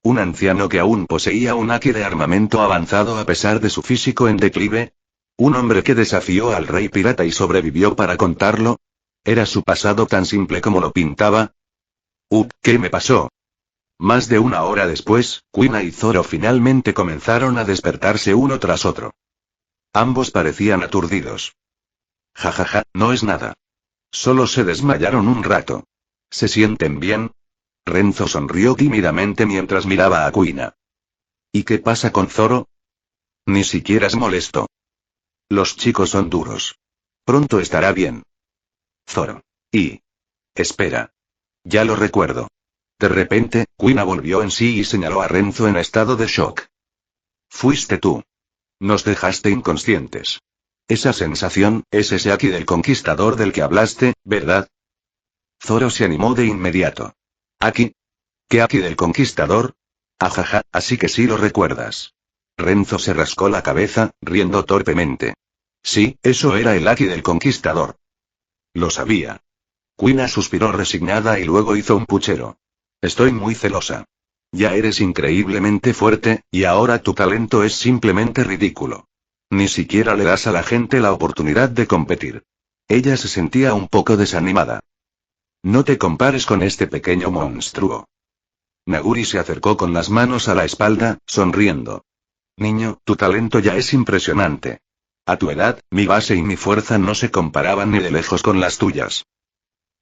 Un anciano que aún poseía un haki de armamento avanzado a pesar de su físico en declive. Un hombre que desafió al rey pirata y sobrevivió para contarlo. ¿Era su pasado tan simple como lo pintaba? ¿Qué me pasó? Más de una hora después, Kuina y Zoro finalmente comenzaron a despertarse uno tras otro. Ambos parecían aturdidos. Jajaja, no es nada. Solo se desmayaron un rato. ¿Se sienten bien? Renzo sonrió tímidamente mientras miraba a Kuina. ¿Y qué pasa con Zoro? Ni siquiera es molesto. Los chicos son duros. Pronto estará bien. Zoro. Espera. Ya lo recuerdo. De repente, Kuina volvió en sí y señaló a Renzo en estado de shock. Fuiste tú. Nos dejaste inconscientes. Esa sensación, es ese haki del conquistador del que hablaste, ¿verdad? Zoro se animó de inmediato. ¿Haki? ¿Qué haki del conquistador? Ajaja, así que sí lo recuerdas. Renzo se rascó la cabeza, riendo torpemente. Sí, eso era el haki del conquistador. Lo sabía. Kuina suspiró resignada y luego hizo un puchero. Estoy muy celosa. Ya eres increíblemente fuerte, y ahora tu talento es simplemente ridículo. Ni siquiera le das a la gente la oportunidad de competir. Ella se sentía un poco desanimada. No te compares con este pequeño monstruo. Naguri se acercó con las manos a la espalda, sonriendo. Niño, tu talento ya es impresionante. A tu edad, mi base y mi fuerza no se comparaban ni de lejos con las tuyas.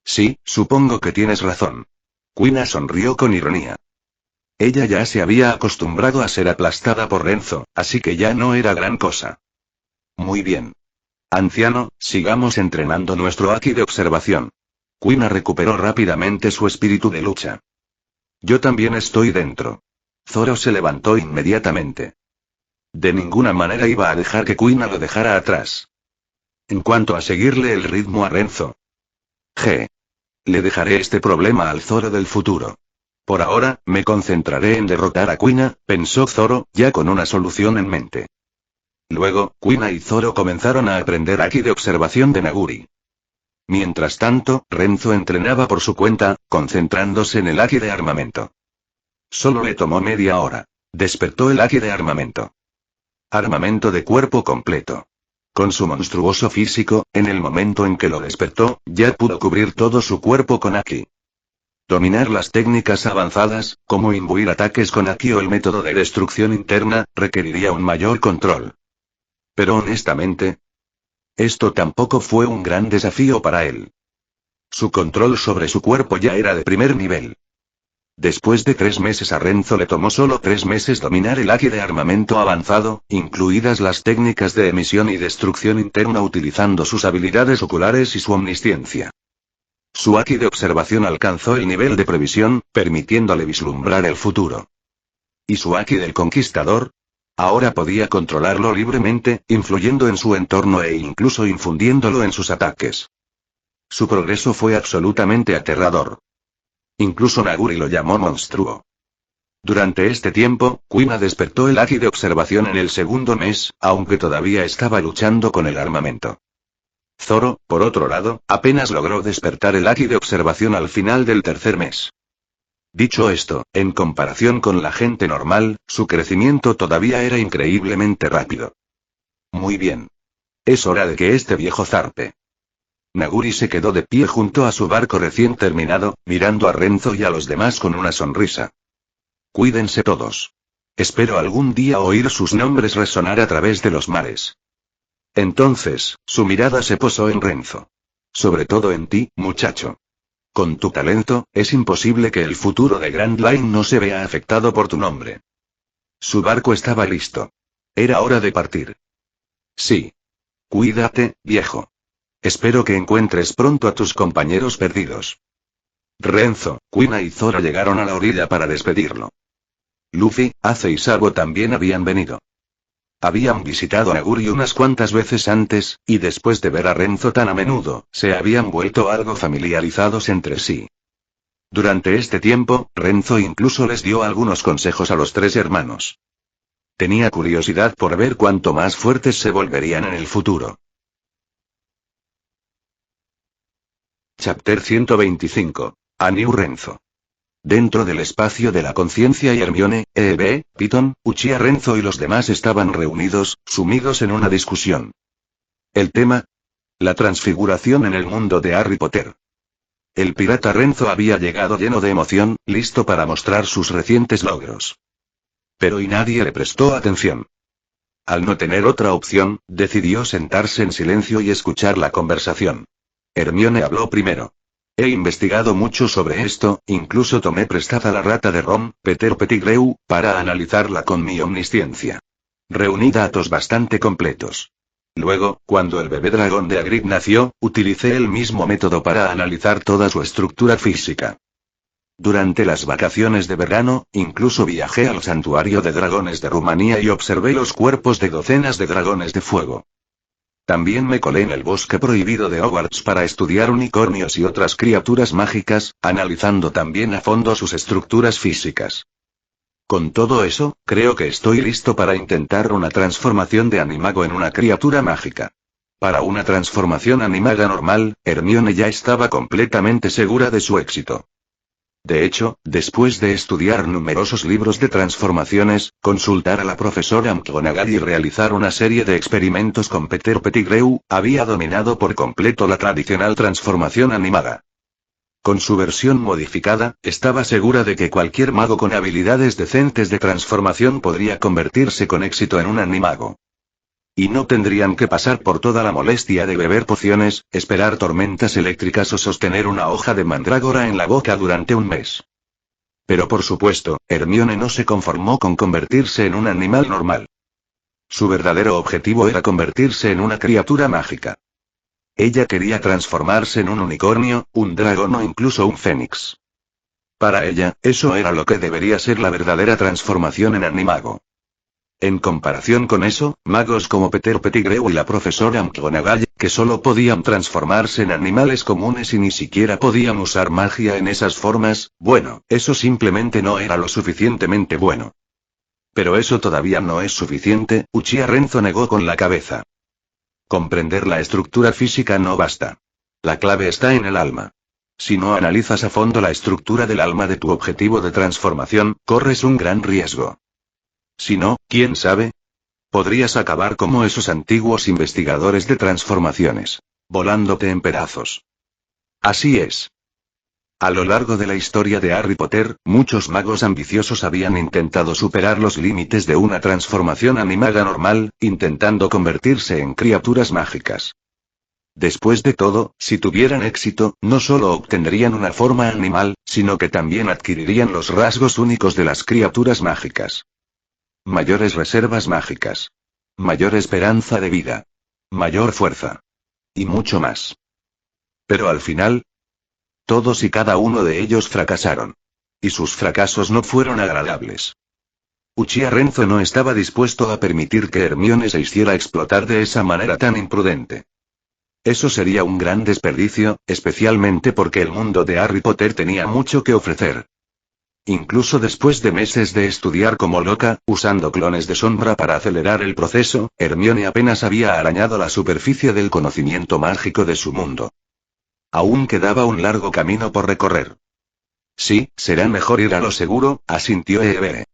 Sí, supongo que tienes razón. Kuina sonrió con ironía. Ella ya se había acostumbrado a ser aplastada por Renzo, así que ya no era gran cosa. Muy bien. Anciano, sigamos entrenando nuestro haki de observación. Kuina recuperó rápidamente su espíritu de lucha. Yo también estoy dentro. Zoro se levantó inmediatamente. De ninguna manera iba a dejar que Kuina lo dejara atrás. En cuanto a seguirle el ritmo a Renzo. Le dejaré este problema al Zoro del futuro. Por ahora, me concentraré en derrotar a Kuina, pensó Zoro, ya con una solución en mente. Luego, Kuina y Zoro comenzaron a aprender haki de observación de Naguri. Mientras tanto, Renzo entrenaba por su cuenta, concentrándose en el haki de armamento. Solo le tomó media hora. Despertó el haki de armamento. Armamento de cuerpo completo. Con su monstruoso físico, en el momento en que lo despertó, ya pudo cubrir todo su cuerpo con haki. Dominar las técnicas avanzadas, como imbuir ataques con haki o el método de destrucción interna, requeriría un mayor control. Pero honestamente, esto tampoco fue un gran desafío para él. Su control sobre su cuerpo ya era de primer nivel. Después de 3 meses a Renzo le tomó solo 3 meses dominar el haki de armamento avanzado, incluidas las técnicas de emisión y destrucción interna utilizando sus habilidades oculares y su omnisciencia. Su haki de observación alcanzó el nivel de previsión, permitiéndole vislumbrar el futuro. ¿Y su haki del conquistador? Ahora podía controlarlo libremente, influyendo en su entorno e incluso infundiéndolo en sus ataques. Su progreso fue absolutamente aterrador. Incluso Naguri lo llamó monstruo. Durante este tiempo, Kuina despertó el haki de observación en el segundo mes, aunque todavía estaba luchando con el armamento. Zoro, por otro lado, apenas logró despertar el haki de observación al final del tercer mes. Dicho esto, en comparación con la gente normal, su crecimiento todavía era increíblemente rápido. Muy bien. Es hora de que este viejo zarpe. Naguri se quedó de pie junto a su barco recién terminado, mirando a Renzo y a los demás con una sonrisa. Cuídense todos. Espero algún día oír sus nombres resonar a través de los mares. Entonces, su mirada se posó en Renzo. Sobre todo en ti, muchacho. Con tu talento, es imposible que el futuro de Grand Line no se vea afectado por tu nombre. Su barco estaba listo. Era hora de partir. Sí. Cuídate, viejo. Espero que encuentres pronto a tus compañeros perdidos. Renzo, Kuina y Zoro llegaron a la orilla para despedirlo. Luffy, Ace y Sabo también habían venido. Habían visitado a Naguri unas cuantas veces antes, y después de ver a Renzo tan a menudo, se habían vuelto algo familiarizados entre sí. Durante este tiempo, Renzo incluso les dio algunos consejos a los 3 hermanos. Tenía curiosidad por ver cuánto más fuertes se volverían en el futuro. Chapter 125. A New Renzo. Dentro del espacio de la conciencia y Hermione, E.B., Piton, Uchiha Renzo y los demás estaban reunidos, sumidos en una discusión. El tema: la transfiguración en el mundo de Harry Potter. El pirata Renzo había llegado lleno de emoción, listo para mostrar sus recientes logros. Pero nadie le prestó atención. Al no tener otra opción, decidió sentarse en silencio y escuchar la conversación. Hermione habló primero. He investigado mucho sobre esto, incluso tomé prestada la rata de Ron, Peter Pettigrew, para analizarla con mi omnisciencia. Reuní datos bastante completos. Luego, cuando el bebé dragón de Hagrid nació, utilicé el mismo método para analizar toda su estructura física. Durante las vacaciones de verano, incluso viajé al santuario de dragones de Rumanía y observé los cuerpos de docenas de dragones de fuego. También me colé en el bosque prohibido de Hogwarts para estudiar unicornios y otras criaturas mágicas, analizando también a fondo sus estructuras físicas. Con todo eso, creo que estoy listo para intentar una transformación de animago en una criatura mágica. Para una transformación animaga normal, Hermione ya estaba completamente segura de su éxito. De hecho, después de estudiar numerosos libros de transformaciones, consultar a la profesora McGonagall y realizar una serie de experimentos con Peter Pettigrew, había dominado por completo la tradicional transformación animada. Con su versión modificada, estaba segura de que cualquier mago con habilidades decentes de transformación podría convertirse con éxito en un animago. Y no tendrían que pasar por toda la molestia de beber pociones, esperar tormentas eléctricas o sostener una hoja de mandrágora en la boca durante un mes. Pero por supuesto, Hermione no se conformó con convertirse en un animal normal. Su verdadero objetivo era convertirse en una criatura mágica. Ella quería transformarse en un unicornio, un dragón o incluso un fénix. Para ella, eso era lo que debería ser la verdadera transformación en animago. En comparación con eso, magos como Peter Pettigrew y la profesora McGonagall, que solo podían transformarse en animales comunes y ni siquiera podían usar magia en esas formas, bueno, eso simplemente no era lo suficientemente bueno. Pero eso todavía no es suficiente, Uchiha Renzo negó con la cabeza. Comprender la estructura física no basta. La clave está en el alma. Si no analizas a fondo la estructura del alma de tu objetivo de transformación, corres un gran riesgo. Si no, ¿quién sabe? Podrías acabar como esos antiguos investigadores de transformaciones, volándote en pedazos. Así es. A lo largo de la historia de Harry Potter, muchos magos ambiciosos habían intentado superar los límites de una transformación animaga normal, intentando convertirse en criaturas mágicas. Después de todo, si tuvieran éxito, no solo obtendrían una forma animal, sino que también adquirirían los rasgos únicos de las criaturas mágicas. Mayores reservas mágicas. Mayor esperanza de vida. Mayor fuerza. Y mucho más. Pero al final, todos y cada uno de ellos fracasaron. Y sus fracasos no fueron agradables. Uchiha Renzo no estaba dispuesto a permitir que Hermione se hiciera explotar de esa manera tan imprudente. Eso sería un gran desperdicio, especialmente porque el mundo de Harry Potter tenía mucho que ofrecer. Incluso después de meses de estudiar como loca, usando clones de sombra para acelerar el proceso, Hermione apenas había arañado la superficie del conocimiento mágico de su mundo. Aún quedaba un largo camino por recorrer. Sí, será mejor ir a lo seguro, asintió E.B.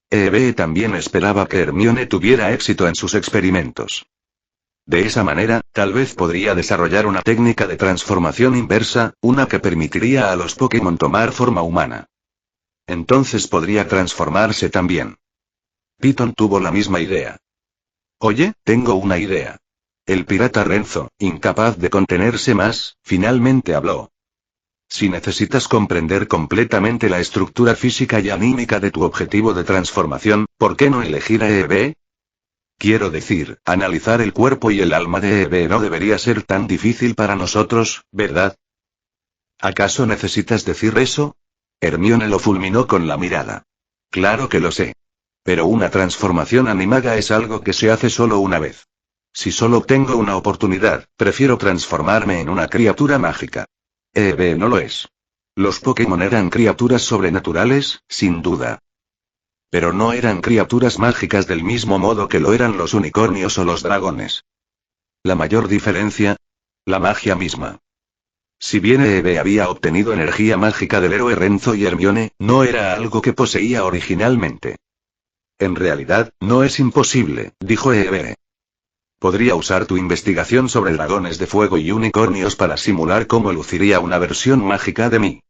E.B. también esperaba que Hermione tuviera éxito en sus experimentos. De esa manera, tal vez podría desarrollar una técnica de transformación inversa, una que permitiría a los Pokémon tomar forma humana. Entonces podría transformarse también. Piton tuvo la misma idea. Oye, tengo una idea. El pirata Renzo, incapaz de contenerse más, finalmente habló. Si necesitas comprender completamente la estructura física y anímica de tu objetivo de transformación, ¿por qué no elegir a E.B.? Quiero decir, analizar el cuerpo y el alma de E.B. no debería ser tan difícil para nosotros, ¿verdad? ¿Acaso necesitas decir eso? Hermione lo fulminó con la mirada. Claro que lo sé. Pero una transformación animaga es algo que se hace solo una vez. Si solo tengo una oportunidad, prefiero transformarme en una criatura mágica. E.B. no lo es. Los Pokémon eran criaturas sobrenaturales, sin duda. Pero no eran criaturas mágicas del mismo modo que lo eran los unicornios o los dragones. La mayor diferencia: la magia misma. Si bien Eve había obtenido energía mágica del héroe Renzo y Hermione, no era algo que poseía originalmente. En realidad, no es imposible, dijo Eve. Podría usar tu investigación sobre dragones de fuego y unicornios para simular cómo luciría una versión mágica de mí.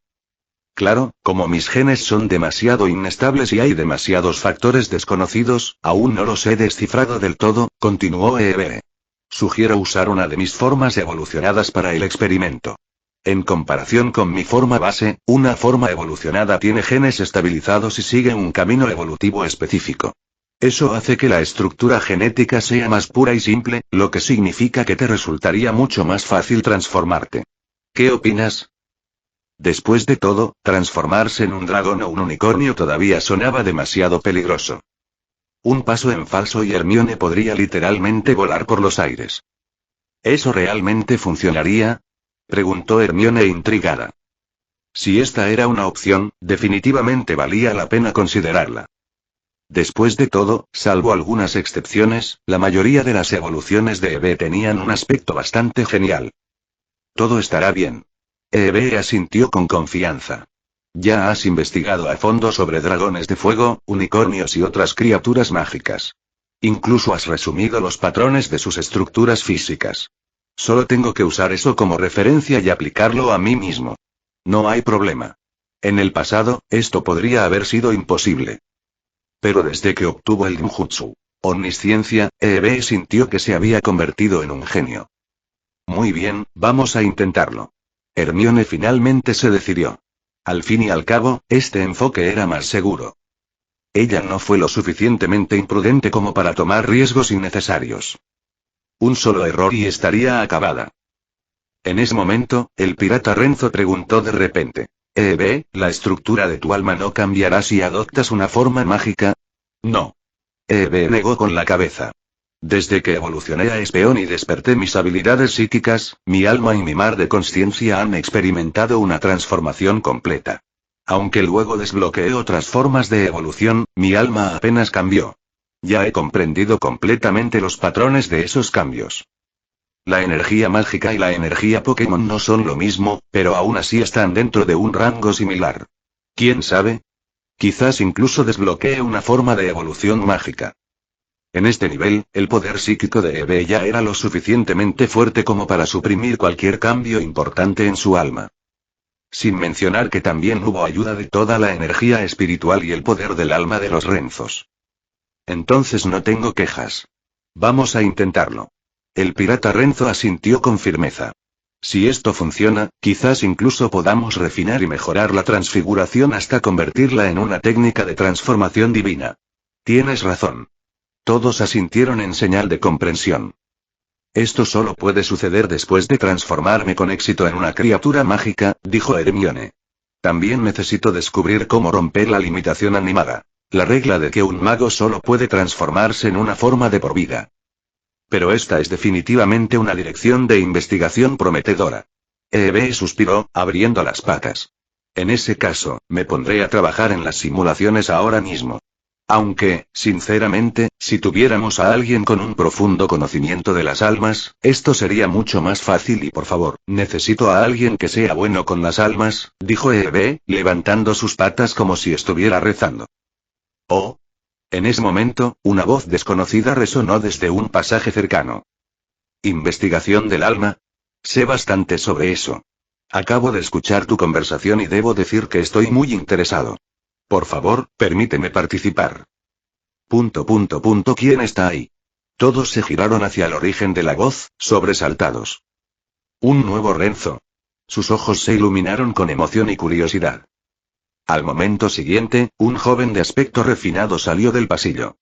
Claro, como mis genes son demasiado inestables y hay demasiados factores desconocidos, aún no los he descifrado del todo, continuó Eve. Sugiero usar una de mis formas evolucionadas para el experimento. En comparación con mi forma base, una forma evolucionada tiene genes estabilizados y sigue un camino evolutivo específico. Eso hace que la estructura genética sea más pura y simple, lo que significa que te resultaría mucho más fácil transformarte. ¿Qué opinas? Después de todo, transformarse en un dragón o un unicornio todavía sonaba demasiado peligroso. Un paso en falso y Hermione podría literalmente volar por los aires. ¿Eso realmente funcionaría?, preguntó Hermione intrigada. Si esta era una opción, definitivamente valía la pena considerarla. Después de todo, salvo algunas excepciones, la mayoría de las evoluciones de Eve tenían un aspecto bastante genial. Todo estará bien. Eve asintió con confianza. Ya has investigado a fondo sobre dragones de fuego, unicornios y otras criaturas mágicas. Incluso has resumido los patrones de sus estructuras físicas. Solo tengo que usar eso como referencia y aplicarlo a mí mismo. No hay problema. En el pasado, esto podría haber sido imposible. Pero desde que obtuvo el Ninjutsu Omnisciencia, Eve sintió que se había convertido en un genio. Muy bien, vamos a intentarlo. Hermione finalmente se decidió. Al fin y al cabo, este enfoque era más seguro. Ella no fue lo suficientemente imprudente como para tomar riesgos innecesarios. Un solo error y estaría acabada. En ese momento, el pirata Renzo preguntó de repente. ¿La estructura de tu alma no cambiará si adoptas una forma mágica? No. Eve negó con la cabeza. Desde que evolucioné a espión y desperté mis habilidades psíquicas, mi alma y mi mar de consciencia han experimentado una transformación completa. Aunque luego desbloqueé otras formas de evolución, mi alma apenas cambió. Ya he comprendido completamente los patrones de esos cambios. La energía mágica y la energía Pokémon no son lo mismo, pero aún así están dentro de un rango similar. ¿Quién sabe? Quizás incluso desbloquee una forma de evolución mágica. En este nivel, el poder psíquico de Eve ya era lo suficientemente fuerte como para suprimir cualquier cambio importante en su alma. Sin mencionar que también hubo ayuda de toda la energía espiritual y el poder del alma de los Renzos. Entonces no tengo quejas. Vamos a intentarlo. El pirata Renzo asintió con firmeza. Si esto funciona, quizás incluso podamos refinar y mejorar la transfiguración hasta convertirla en una técnica de transformación divina. Tienes razón. Todos asintieron en señal de comprensión. Esto solo puede suceder después de transformarme con éxito en una criatura mágica, dijo Hermione. También necesito descubrir cómo romper la limitación animada. La regla de que un mago solo puede transformarse en una forma de por vida. Pero esta es definitivamente una dirección de investigación prometedora. Eve suspiró, abriendo las patas. En ese caso, me pondré a trabajar en las simulaciones ahora mismo. Aunque, sinceramente, si tuviéramos a alguien con un profundo conocimiento de las almas, esto sería mucho más fácil y por favor, necesito a alguien que sea bueno con las almas, dijo Eve, levantando sus patas como si estuviera rezando. Oh. En ese momento, una voz desconocida resonó desde un pasaje cercano. ¿Investigación del alma? Sé bastante sobre eso. Acabo de escuchar tu conversación y debo decir que estoy muy interesado. Por favor, permíteme participar. ¿Quién está ahí? Todos se giraron hacia el origen de la voz, sobresaltados. Un nuevo Renzo. Sus ojos se iluminaron con emoción y curiosidad. Al momento siguiente, un joven de aspecto refinado salió del pasillo.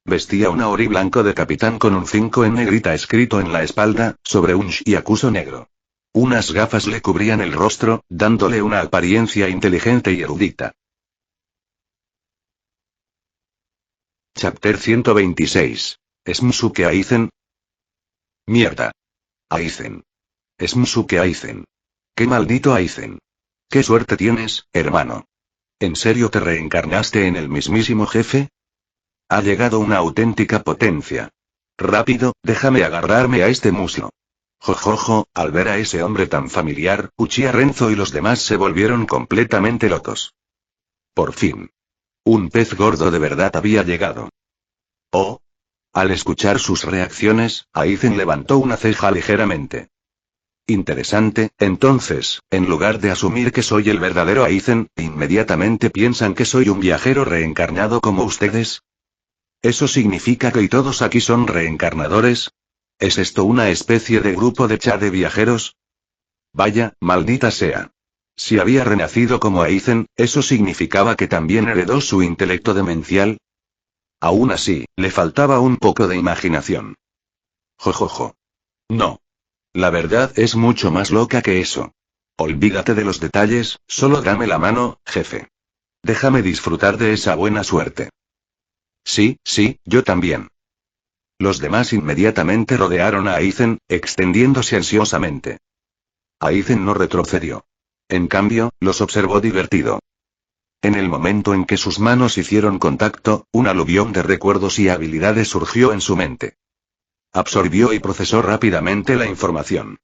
Vestía un ori blanco de capitán con un 5 en negrita escrito en la espalda, sobre un shiakuso negro. Unas gafas le cubrían el rostro, dándole una apariencia inteligente y erudita. Chapter 126. ¿Smusuke Aizen? Mierda. Aizen. Smusuke Aizen. ¡Qué maldito Aizen! ¡Qué suerte tienes, hermano! ¿En serio te reencarnaste en el mismísimo jefe? Ha llegado una auténtica potencia. Rápido, déjame agarrarme a este muslo. Jojojo, al ver a ese hombre tan familiar, Uchiha Renzo y los demás se volvieron completamente locos. Por fin. Un pez gordo de verdad había llegado. Oh. Al escuchar sus reacciones, Aizen levantó una ceja ligeramente. Interesante, entonces, en lugar de asumir que soy el verdadero Aizen, inmediatamente piensan que soy un viajero reencarnado como ustedes. ¿Eso significa que todos aquí son reencarnadores? ¿Es esto una especie de grupo de chat de viajeros? Vaya, maldita sea. Si había renacido como Aizen, ¿eso significaba que también heredó su intelecto demencial? Aún así, le faltaba un poco de imaginación. Jojojo. No. La verdad es mucho más loca que eso. Olvídate de los detalles, solo dame la mano, jefe. Déjame disfrutar de esa buena suerte. Sí, yo también. Los demás inmediatamente rodearon a Aizen, extendiéndose ansiosamente. Aizen no retrocedió. En cambio, los observó divertido. En el momento en que sus manos hicieron contacto, un aluvión de recuerdos y habilidades surgió en su mente. Absorbió y procesó rápidamente la información.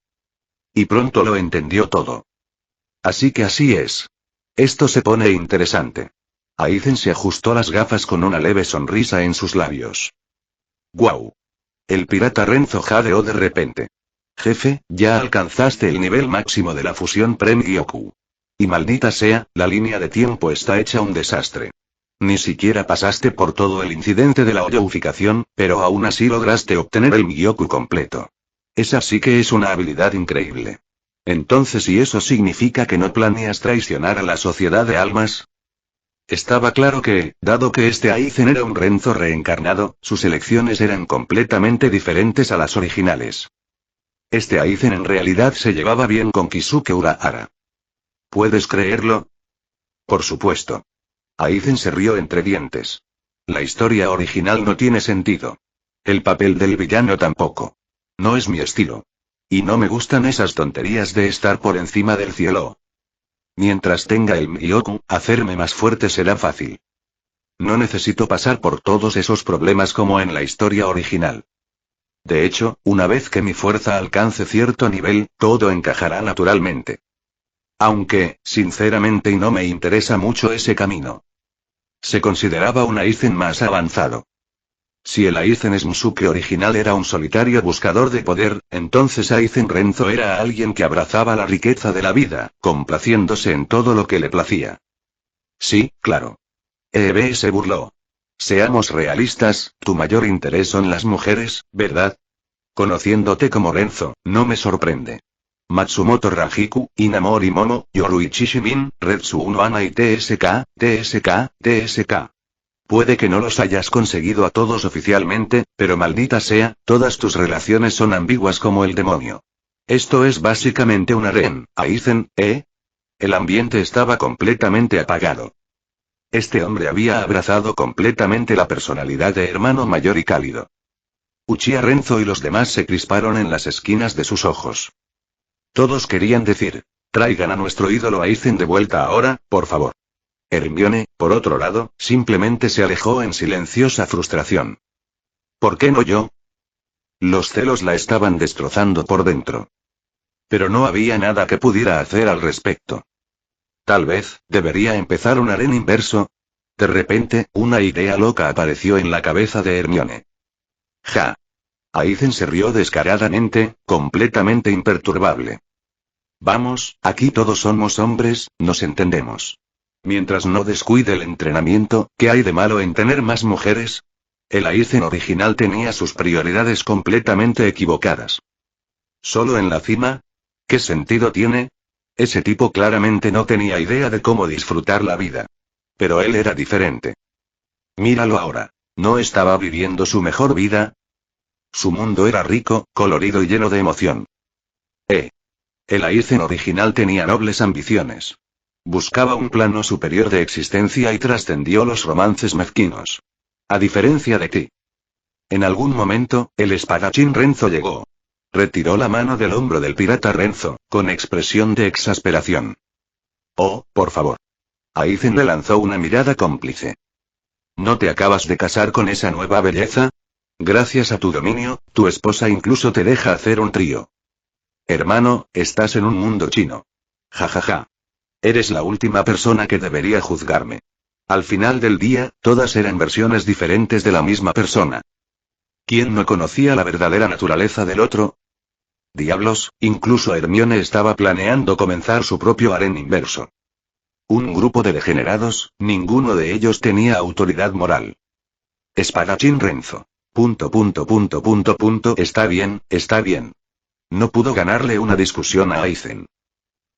Y pronto lo entendió todo. Así que así es. Esto se pone interesante. Aizen se ajustó las gafas con una leve sonrisa en sus labios. ¡Guau! El pirata Renzo jadeó de repente. Jefe, ya alcanzaste el nivel máximo de la fusión Prem-Gyoku. Y maldita sea, la línea de tiempo está hecha un desastre. Ni siquiera pasaste por todo el incidente de la hoyoificación, pero aún así lograste obtener el Migyoku completo. Esa sí que es una habilidad increíble. Entonces, ¿y eso significa que no planeas traicionar a la sociedad de almas? Estaba claro que, dado que este Aizen era un Renzo reencarnado, sus elecciones eran completamente diferentes a las originales. Este Aizen en realidad se llevaba bien con Kisuke Urahara. ¿Puedes creerlo? Por supuesto. Aizen se rió entre dientes. La historia original no tiene sentido. El papel del villano tampoco. No es mi estilo. Y no me gustan esas tonterías de estar por encima del cielo. Mientras tenga el Migyoku, hacerme más fuerte será fácil. No necesito pasar por todos esos problemas como en la historia original. De hecho, una vez que mi fuerza alcance cierto nivel, todo encajará naturalmente. Aunque, sinceramente, no me interesa mucho ese camino. Se consideraba un Aizen más avanzado. Si el Aizen Smusuke original era un solitario buscador de poder, entonces Aizen Renzo era alguien que abrazaba la riqueza de la vida, complaciéndose en todo lo que le placía. Sí, claro. Ebe se burló. Seamos realistas, tu mayor interés son las mujeres, ¿verdad? Conociéndote como Renzo, no me sorprende. Matsumoto Rajiku, Inamori Momo, Yoruichi Shimin, Retsu no Ana y TSK. Puede que no los hayas conseguido a todos oficialmente, pero maldita sea, todas tus relaciones son ambiguas como el demonio. Esto es básicamente un harem, Aizen, ¿eh? El ambiente estaba completamente apagado. Este hombre había abrazado completamente la personalidad de hermano mayor y cálido. Uchiha Renzo y los demás se crisparon en las esquinas de sus ojos. Todos querían decir, traigan a nuestro ídolo Aizen de vuelta ahora, por favor. Hermione, por otro lado, simplemente se alejó en silenciosa frustración. ¿Por qué no yo? Los celos la estaban destrozando por dentro. Pero no había nada que pudiera hacer al respecto. Tal vez, debería empezar un harem inverso. De repente, una idea loca apareció en la cabeza de Hermione. Ja. Aizen se rió descaradamente, completamente imperturbable. Vamos, aquí todos somos hombres, nos entendemos. Mientras no descuide el entrenamiento, ¿qué hay de malo en tener más mujeres? El Aizen original tenía sus prioridades completamente equivocadas. ¿Solo en la cima? ¿Qué sentido tiene? Ese tipo claramente no tenía idea de cómo disfrutar la vida. Pero él era diferente. Míralo ahora. ¿No estaba viviendo su mejor vida? Su mundo era rico, colorido y lleno de emoción. El Aizen original tenía nobles ambiciones. Buscaba un plano superior de existencia y trascendió los romances mezquinos. A diferencia de ti. En algún momento, el espadachín Renzo llegó. Retiró la mano del hombro del pirata Renzo, con expresión de exasperación. Oh, por favor. Aizen le lanzó una mirada cómplice. ¿No te acabas de casar con esa nueva belleza? Gracias a tu dominio, tu esposa incluso te deja hacer un trío. Hermano, estás en un mundo chino. Ja ja ja. Eres la última persona que debería juzgarme. Al final del día, todas eran versiones diferentes de la misma persona. ¿Quién no conocía la verdadera naturaleza del otro? Diablos, incluso Hermione estaba planeando comenzar su propio harén inverso. Un grupo de degenerados, ninguno de ellos tenía autoridad moral. Espadachín Renzo. Está bien, está bien. No pudo ganarle una discusión a Aizen.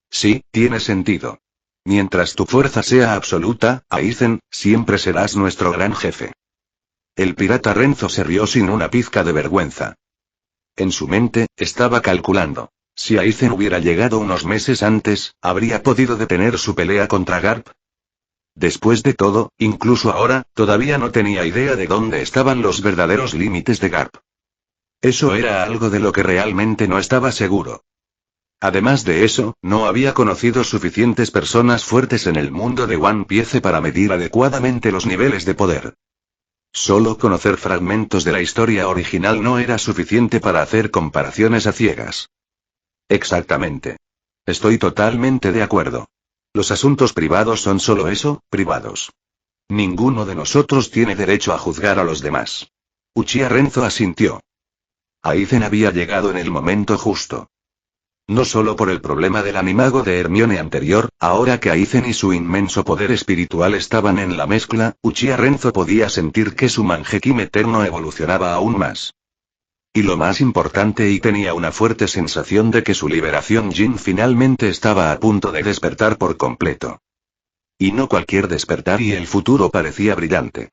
Sí, tiene sentido. Mientras tu fuerza sea absoluta, Aizen, siempre serás nuestro gran jefe. El pirata Renzo se rió sin una pizca de vergüenza. En su mente, estaba calculando. Si Aizen hubiera llegado unos meses antes, ¿habría podido detener su pelea contra Garp? Después de todo, incluso ahora, todavía no tenía idea de dónde estaban los verdaderos límites de Garp. Eso era algo de lo que realmente no estaba seguro. Además de eso, no había conocido suficientes personas fuertes en el mundo de One Piece para medir adecuadamente los niveles de poder. Solo conocer fragmentos de la historia original no era suficiente para hacer comparaciones a ciegas. Exactamente. Estoy totalmente de acuerdo. Los asuntos privados son solo eso, privados. Ninguno de nosotros tiene derecho a juzgar a los demás. Uchiha Renzo asintió. Aizen había llegado en el momento justo. No solo por el problema del animago de Hermione anterior, ahora que Aizen y su inmenso poder espiritual estaban en la mezcla, Uchiha Renzo podía sentir que su Mangekyou eterno evolucionaba aún más. Y lo más importante, y tenía una fuerte sensación de que su liberación Jin finalmente estaba a punto de despertar por completo. Y no cualquier despertar, y el futuro parecía brillante.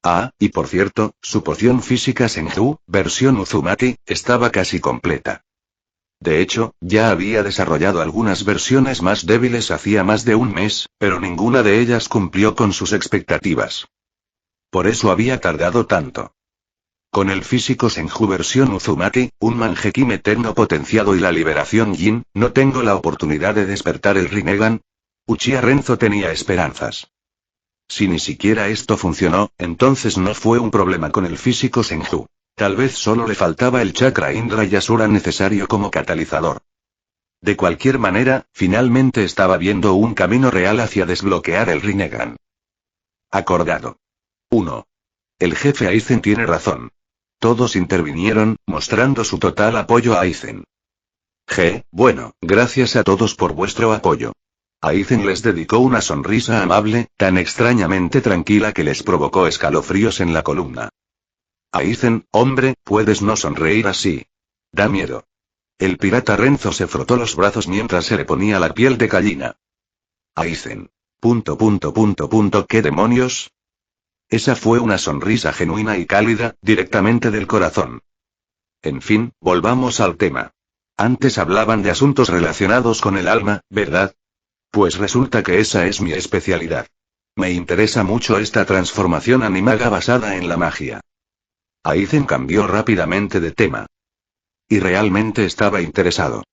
Ah, y por cierto, su poción física Senju, versión Uzumaki, estaba casi completa. De hecho, ya había desarrollado algunas versiones más débiles hacía más de un mes, pero ninguna de ellas cumplió con sus expectativas. Por eso había tardado tanto. Con el físico Senju versión Uzumaki, un Mangekyou eterno potenciado y la liberación Jin, ¿no tengo la oportunidad de despertar el Rinnegan? Uchiha Renzo tenía esperanzas. Si ni siquiera esto funcionó, entonces no fue un problema con el físico Senju. Tal vez solo le faltaba el chakra Indra y Asura necesario como catalizador. De cualquier manera, finalmente estaba viendo un camino real hacia desbloquear el Rinnegan. Acordado. 1. El jefe Aizen tiene razón. Todos intervinieron, mostrando su total apoyo a Aizen. Bueno, gracias a todos por vuestro apoyo. Aizen les dedicó una sonrisa amable, tan extrañamente tranquila que les provocó escalofríos en la columna. Aizen, hombre, puedes no sonreír así. Da miedo. El pirata Renzo se frotó los brazos mientras se le ponía la piel de gallina. Aizen. ¿Qué demonios? Esa fue una sonrisa genuina y cálida, directamente del corazón. En fin, volvamos al tema. Antes hablaban de asuntos relacionados con el alma, ¿verdad? Pues resulta que esa es mi especialidad. Me interesa mucho esta transformación animaga basada en la magia. Aizen cambió rápidamente de tema. Y realmente estaba interesado.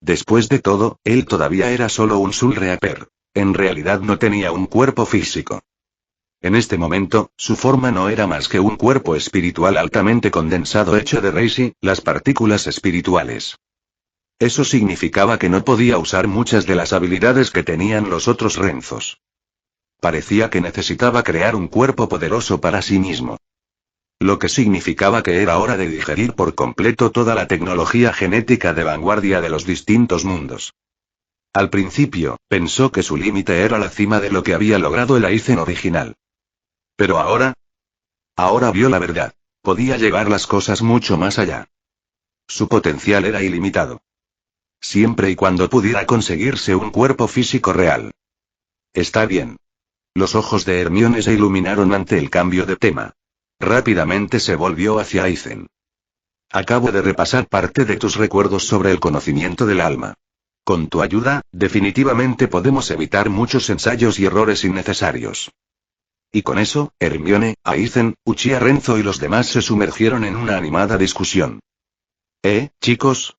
Después de todo, él todavía era solo un Soul Reaper. En realidad no tenía un cuerpo físico. En este momento, su forma no era más que un cuerpo espiritual altamente condensado hecho de Reishi, las partículas espirituales. Eso significaba que no podía usar muchas de las habilidades que tenían los otros Renzos. Parecía que necesitaba crear un cuerpo poderoso para sí mismo. Lo que significaba que era hora de digerir por completo toda la tecnología genética de vanguardia de los distintos mundos. Al principio, pensó que su límite era la cima de lo que había logrado el Aizen original. Pero ahora vio la verdad. Podía llevar las cosas mucho más allá. Su potencial era ilimitado. Siempre y cuando pudiera conseguirse un cuerpo físico real. Está bien. Los ojos de Hermione se iluminaron ante el cambio de tema. Rápidamente se volvió hacia Aizen. Acabo de repasar parte de tus recuerdos sobre el conocimiento del alma. Con tu ayuda, definitivamente podemos evitar muchos ensayos y errores innecesarios. Y con eso, Hermione, Aizen, Uchiha Renzo y los demás se sumergieron en una animada discusión. Chicos.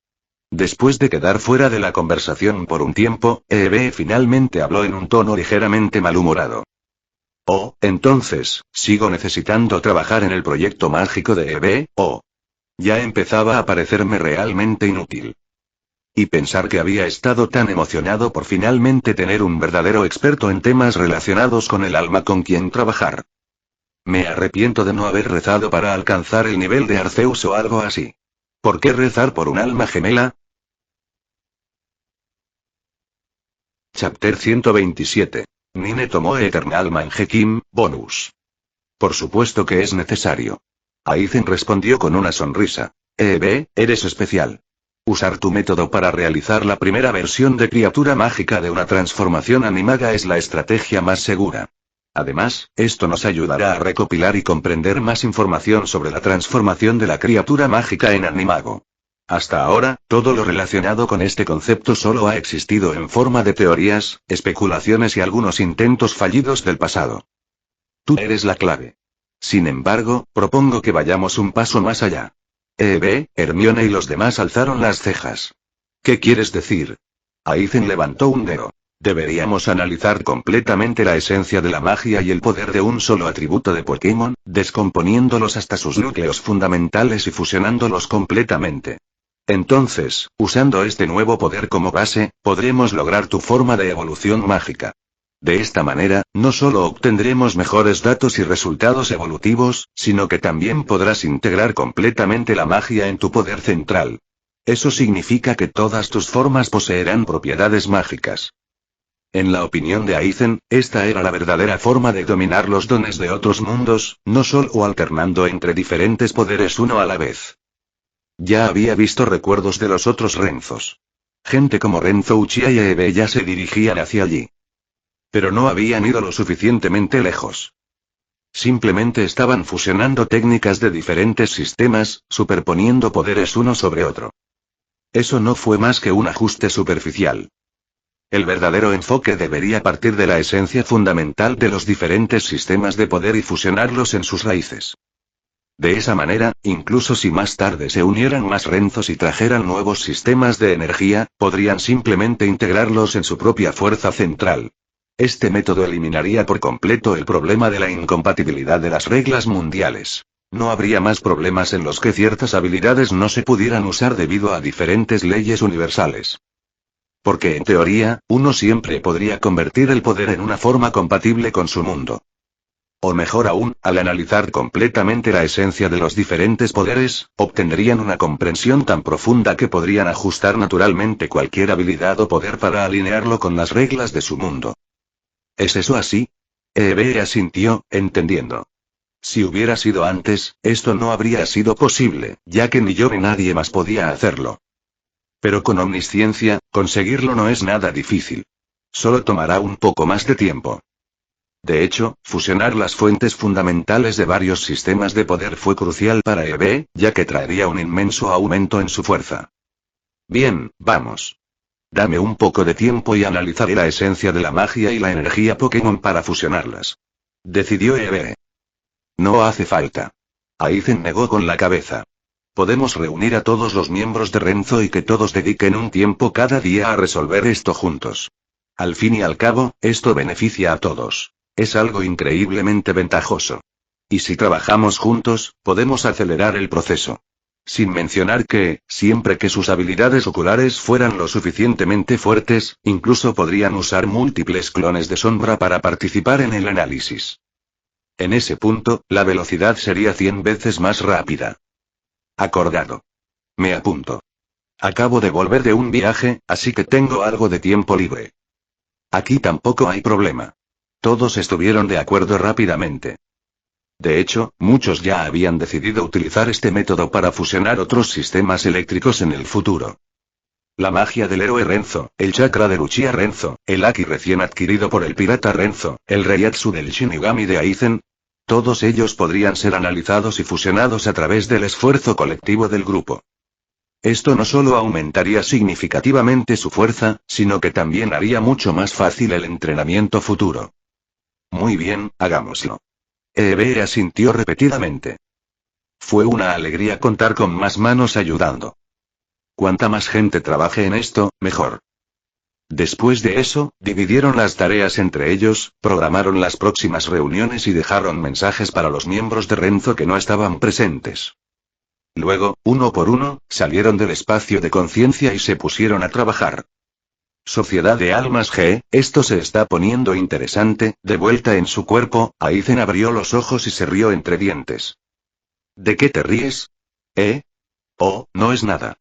Después de quedar fuera de la conversación por un tiempo, Ebe finalmente habló en un tono ligeramente malhumorado. Entonces, ¿sigo necesitando trabajar en el proyecto mágico de Ebe? Ya empezaba a parecerme realmente inútil. Y pensar que había estado tan emocionado por finalmente tener un verdadero experto en temas relacionados con el alma con quien trabajar. Me arrepiento de no haber rezado para alcanzar el nivel de Arceus o algo así. ¿Por qué rezar por un alma gemela? Chapter 127. Nine tomó Eternal Mangekyou, bonus. Por supuesto que es necesario. Aizen respondió con una sonrisa. Eres especial. Usar tu método para realizar la primera versión de criatura mágica de una transformación animaga es la estrategia más segura. Además, esto nos ayudará a recopilar y comprender más información sobre la transformación de la criatura mágica en animago. Hasta ahora, todo lo relacionado con este concepto solo ha existido en forma de teorías, especulaciones y algunos intentos fallidos del pasado. Tú eres la clave. Sin embargo, propongo que vayamos un paso más allá. Hermione y los demás alzaron las cejas. ¿Qué quieres decir? Aizen levantó un dedo. Deberíamos analizar completamente la esencia de la magia y el poder de un solo atributo de Pokémon, descomponiéndolos hasta sus núcleos fundamentales y fusionándolos completamente. Entonces, usando este nuevo poder como base, podremos lograr tu forma de evolución mágica. De esta manera, no solo obtendremos mejores datos y resultados evolutivos, sino que también podrás integrar completamente la magia en tu poder central. Eso significa que todas tus formas poseerán propiedades mágicas. En la opinión de Aizen, esta era la verdadera forma de dominar los dones de otros mundos, no solo alternando entre diferentes poderes uno a la vez. Ya había visto recuerdos de los otros Renzos. Gente como Renzo Uchiha y Ebe ya se dirigían hacia allí. Pero no habían ido lo suficientemente lejos. Simplemente estaban fusionando técnicas de diferentes sistemas, superponiendo poderes uno sobre otro. Eso no fue más que un ajuste superficial. El verdadero enfoque debería partir de la esencia fundamental de los diferentes sistemas de poder y fusionarlos en sus raíces. De esa manera, incluso si más tarde se unieran más Renzos y trajeran nuevos sistemas de energía, podrían simplemente integrarlos en su propia fuerza central. Este método eliminaría por completo el problema de la incompatibilidad de las reglas mundiales. No habría más problemas en los que ciertas habilidades no se pudieran usar debido a diferentes leyes universales. Porque en teoría, uno siempre podría convertir el poder en una forma compatible con su mundo. O mejor aún, al analizar completamente la esencia de los diferentes poderes, obtendrían una comprensión tan profunda que podrían ajustar naturalmente cualquier habilidad o poder para alinearlo con las reglas de su mundo. ¿Es eso así? Ebe asintió, entendiendo. Si hubiera sido antes, esto no habría sido posible, ya que ni yo ni nadie más podía hacerlo. Pero con omnisciencia, conseguirlo no es nada difícil. Solo tomará un poco más de tiempo. De hecho, fusionar las fuentes fundamentales de varios sistemas de poder fue crucial para Ebe, ya que traería un inmenso aumento en su fuerza. Bien, vamos. Dame un poco de tiempo y analizaré la esencia de la magia y la energía Pokémon para fusionarlas. Decidió Ebe. No hace falta. Aizen negó con la cabeza. Podemos reunir a todos los miembros de Renzo y que todos dediquen un tiempo cada día a resolver esto juntos. Al fin y al cabo, esto beneficia a todos. Es algo increíblemente ventajoso. Y si trabajamos juntos, podemos acelerar el proceso. Sin mencionar que, siempre que sus habilidades oculares fueran lo suficientemente fuertes, incluso podrían usar múltiples clones de sombra para participar en el análisis. En ese punto, la velocidad sería 100 veces más rápida. Acordado. Me apunto. Acabo de volver de un viaje, así que tengo algo de tiempo libre. Aquí tampoco hay problema. Todos estuvieron de acuerdo rápidamente. De hecho, muchos ya habían decidido utilizar este método para fusionar otros sistemas eléctricos en el futuro. La magia del héroe Renzo, el chakra del Uchiha Renzo, el Haki recién adquirido por el pirata Renzo, el Reiatsu del Shinigami de Aizen. Todos ellos podrían ser analizados y fusionados a través del esfuerzo colectivo del grupo. Esto no solo aumentaría significativamente su fuerza, sino que también haría mucho más fácil el entrenamiento futuro. Muy bien, hagámoslo. Ebe asintió repetidamente. Fue una alegría contar con más manos ayudando. Cuanta más gente trabaje en esto, mejor. Después de eso, dividieron las tareas entre ellos, programaron las próximas reuniones y dejaron mensajes para los miembros de Renzo que no estaban presentes. Luego, uno por uno, salieron del espacio de conciencia y se pusieron a trabajar. Sociedad de Almas G, esto se está poniendo interesante. De vuelta en su cuerpo, Aizen abrió los ojos y se rió entre dientes. ¿De qué te ríes? Oh, no es nada.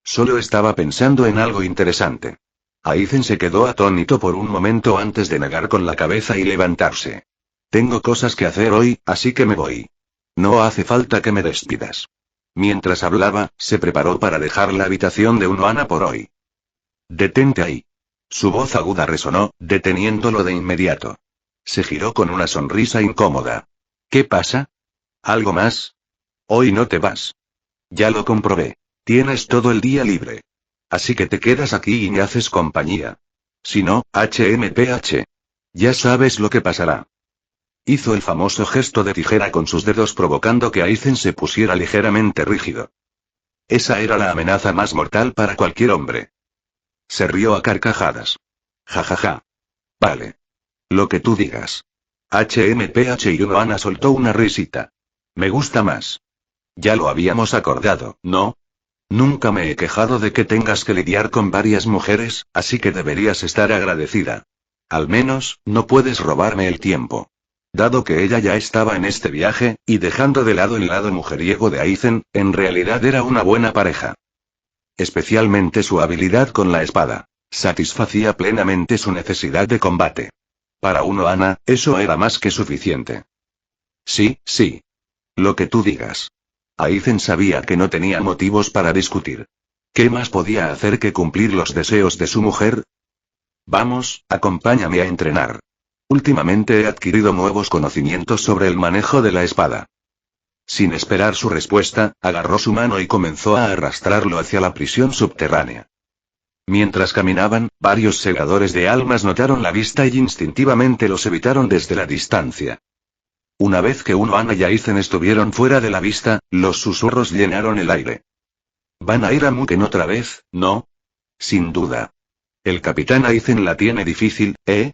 Solo estaba pensando en algo interesante. Aizen se quedó atónito por un momento antes de negar con la cabeza y levantarse. Tengo cosas que hacer hoy, así que me voy. No hace falta que me despidas. Mientras hablaba, se preparó para dejar la habitación de Unohana por hoy. Detente ahí. Su voz aguda resonó, deteniéndolo de inmediato. Se giró con una sonrisa incómoda. ¿Qué pasa? ¿Algo más? Hoy no te vas. Ya lo comprobé. Tienes todo el día libre. Así que te quedas aquí y me haces compañía. Si no, HMPH. Ya sabes lo que pasará. Hizo el famoso gesto de tijera con sus dedos provocando que Aizen se pusiera ligeramente rígido. Esa era la amenaza más mortal para cualquier hombre. Se rió a carcajadas. Jajaja. Vale. Lo que tú digas. HMPH y Unohana soltó una risita. Me gusta más. Ya lo habíamos acordado, ¿no? Nunca me he quejado de que tengas que lidiar con varias mujeres, así que deberías estar agradecida. Al menos, no puedes robarme el tiempo. Dado que ella ya estaba en este viaje, y dejando de lado el lado mujeriego de Aizen, en realidad era una buena pareja. Especialmente su habilidad con la espada. Satisfacía plenamente su necesidad de combate. Para Unohana, eso era más que suficiente. Sí, sí. Lo que tú digas. Aizen sabía que no tenía motivos para discutir. ¿Qué más podía hacer que cumplir los deseos de su mujer? Vamos, acompáñame a entrenar. Últimamente he adquirido nuevos conocimientos sobre el manejo de la espada. Sin esperar su respuesta, agarró su mano y comenzó a arrastrarlo hacia la prisión subterránea. Mientras caminaban, varios segadores de almas notaron la vista y instintivamente los evitaron desde la distancia. Una vez que Unohana y Aizen estuvieron fuera de la vista, los susurros llenaron el aire. ¿Van a ir a Mugen otra vez, no? Sin duda. El capitán Aizen la tiene difícil, ¿eh?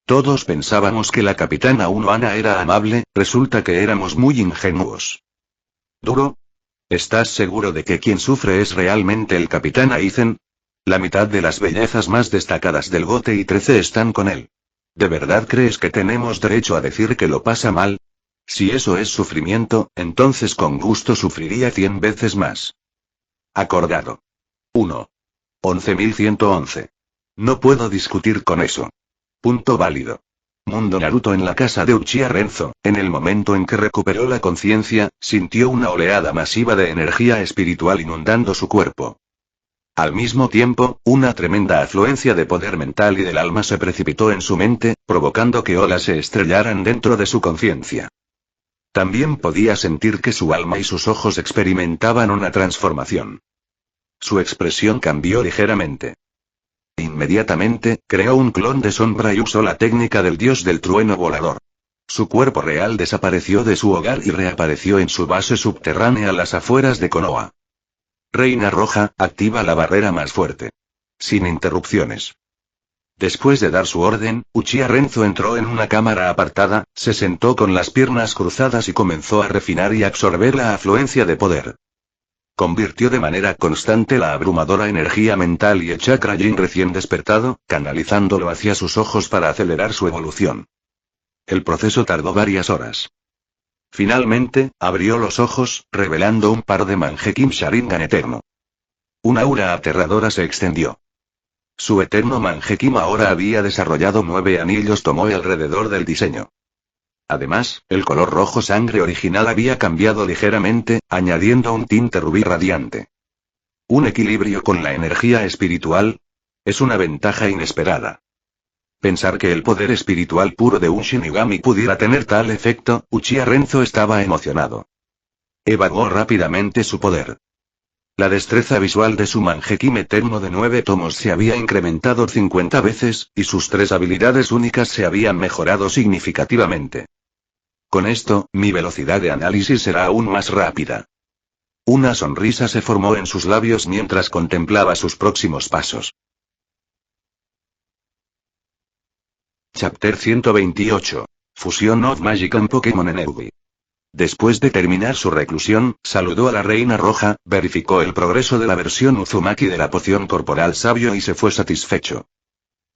Todos pensábamos que la capitana Unohana era amable, resulta que éramos muy ingenuos. ¿Duro? ¿Estás seguro de que quien sufre es realmente el capitán Aizen? La mitad de las bellezas más destacadas del Gote y 13 están con él. ¿De verdad crees que tenemos derecho a decir que lo pasa mal? Si eso es sufrimiento, entonces con gusto sufriría 100 veces más. Acordado. 1. 11.111. No puedo discutir con eso. Punto válido. Mundo Naruto en la casa de Uchiha Renzo, en el momento en que recuperó la conciencia, sintió una oleada masiva de energía espiritual inundando su cuerpo. Al mismo tiempo, una tremenda afluencia de poder mental y del alma se precipitó en su mente, provocando que olas se estrellaran dentro de su conciencia. También podía sentir que su alma y sus ojos experimentaban una transformación. Su expresión cambió ligeramente. Inmediatamente, creó un clon de sombra y usó la técnica del dios del trueno volador. Su cuerpo real desapareció de su hogar y reapareció en su base subterránea a las afueras de Konoha. Reina Roja, activa la barrera más fuerte. Sin interrupciones. Después de dar su orden, Uchiha Renzo entró en una cámara apartada, se sentó con las piernas cruzadas y comenzó a refinar y absorber la afluencia de poder. Convirtió de manera constante la abrumadora energía mental y el chakra yin recién despertado, canalizándolo hacia sus ojos para acelerar su evolución. El proceso tardó varias horas. Finalmente, abrió los ojos, revelando un par de Mangekyou Sharingan eterno. Un aura aterradora se extendió. Su eterno Mangekyou ahora había desarrollado 9 anillos Tomoe alrededor del diseño. Además, el color rojo sangre original había cambiado ligeramente, añadiendo un tinte rubí radiante. Un equilibrio con la energía espiritual. Es una ventaja inesperada. Pensar que el poder espiritual puro de un Shinigami pudiera tener tal efecto, Uchiha Renzo estaba emocionado. Evaluó rápidamente su poder. La destreza visual de su Mangekyou eterno de 9 tomos se había incrementado 50 veces, y sus 3 habilidades únicas se habían mejorado significativamente. Con esto, mi velocidad de análisis será aún más rápida. Una sonrisa se formó en sus labios mientras contemplaba sus próximos pasos. Chapter 128. Fusion of Magic and Pokémon Energy. Después de terminar su reclusión, saludó a la Reina Roja, verificó el progreso de la versión Uzumaki de la poción corporal sabio y se fue satisfecho.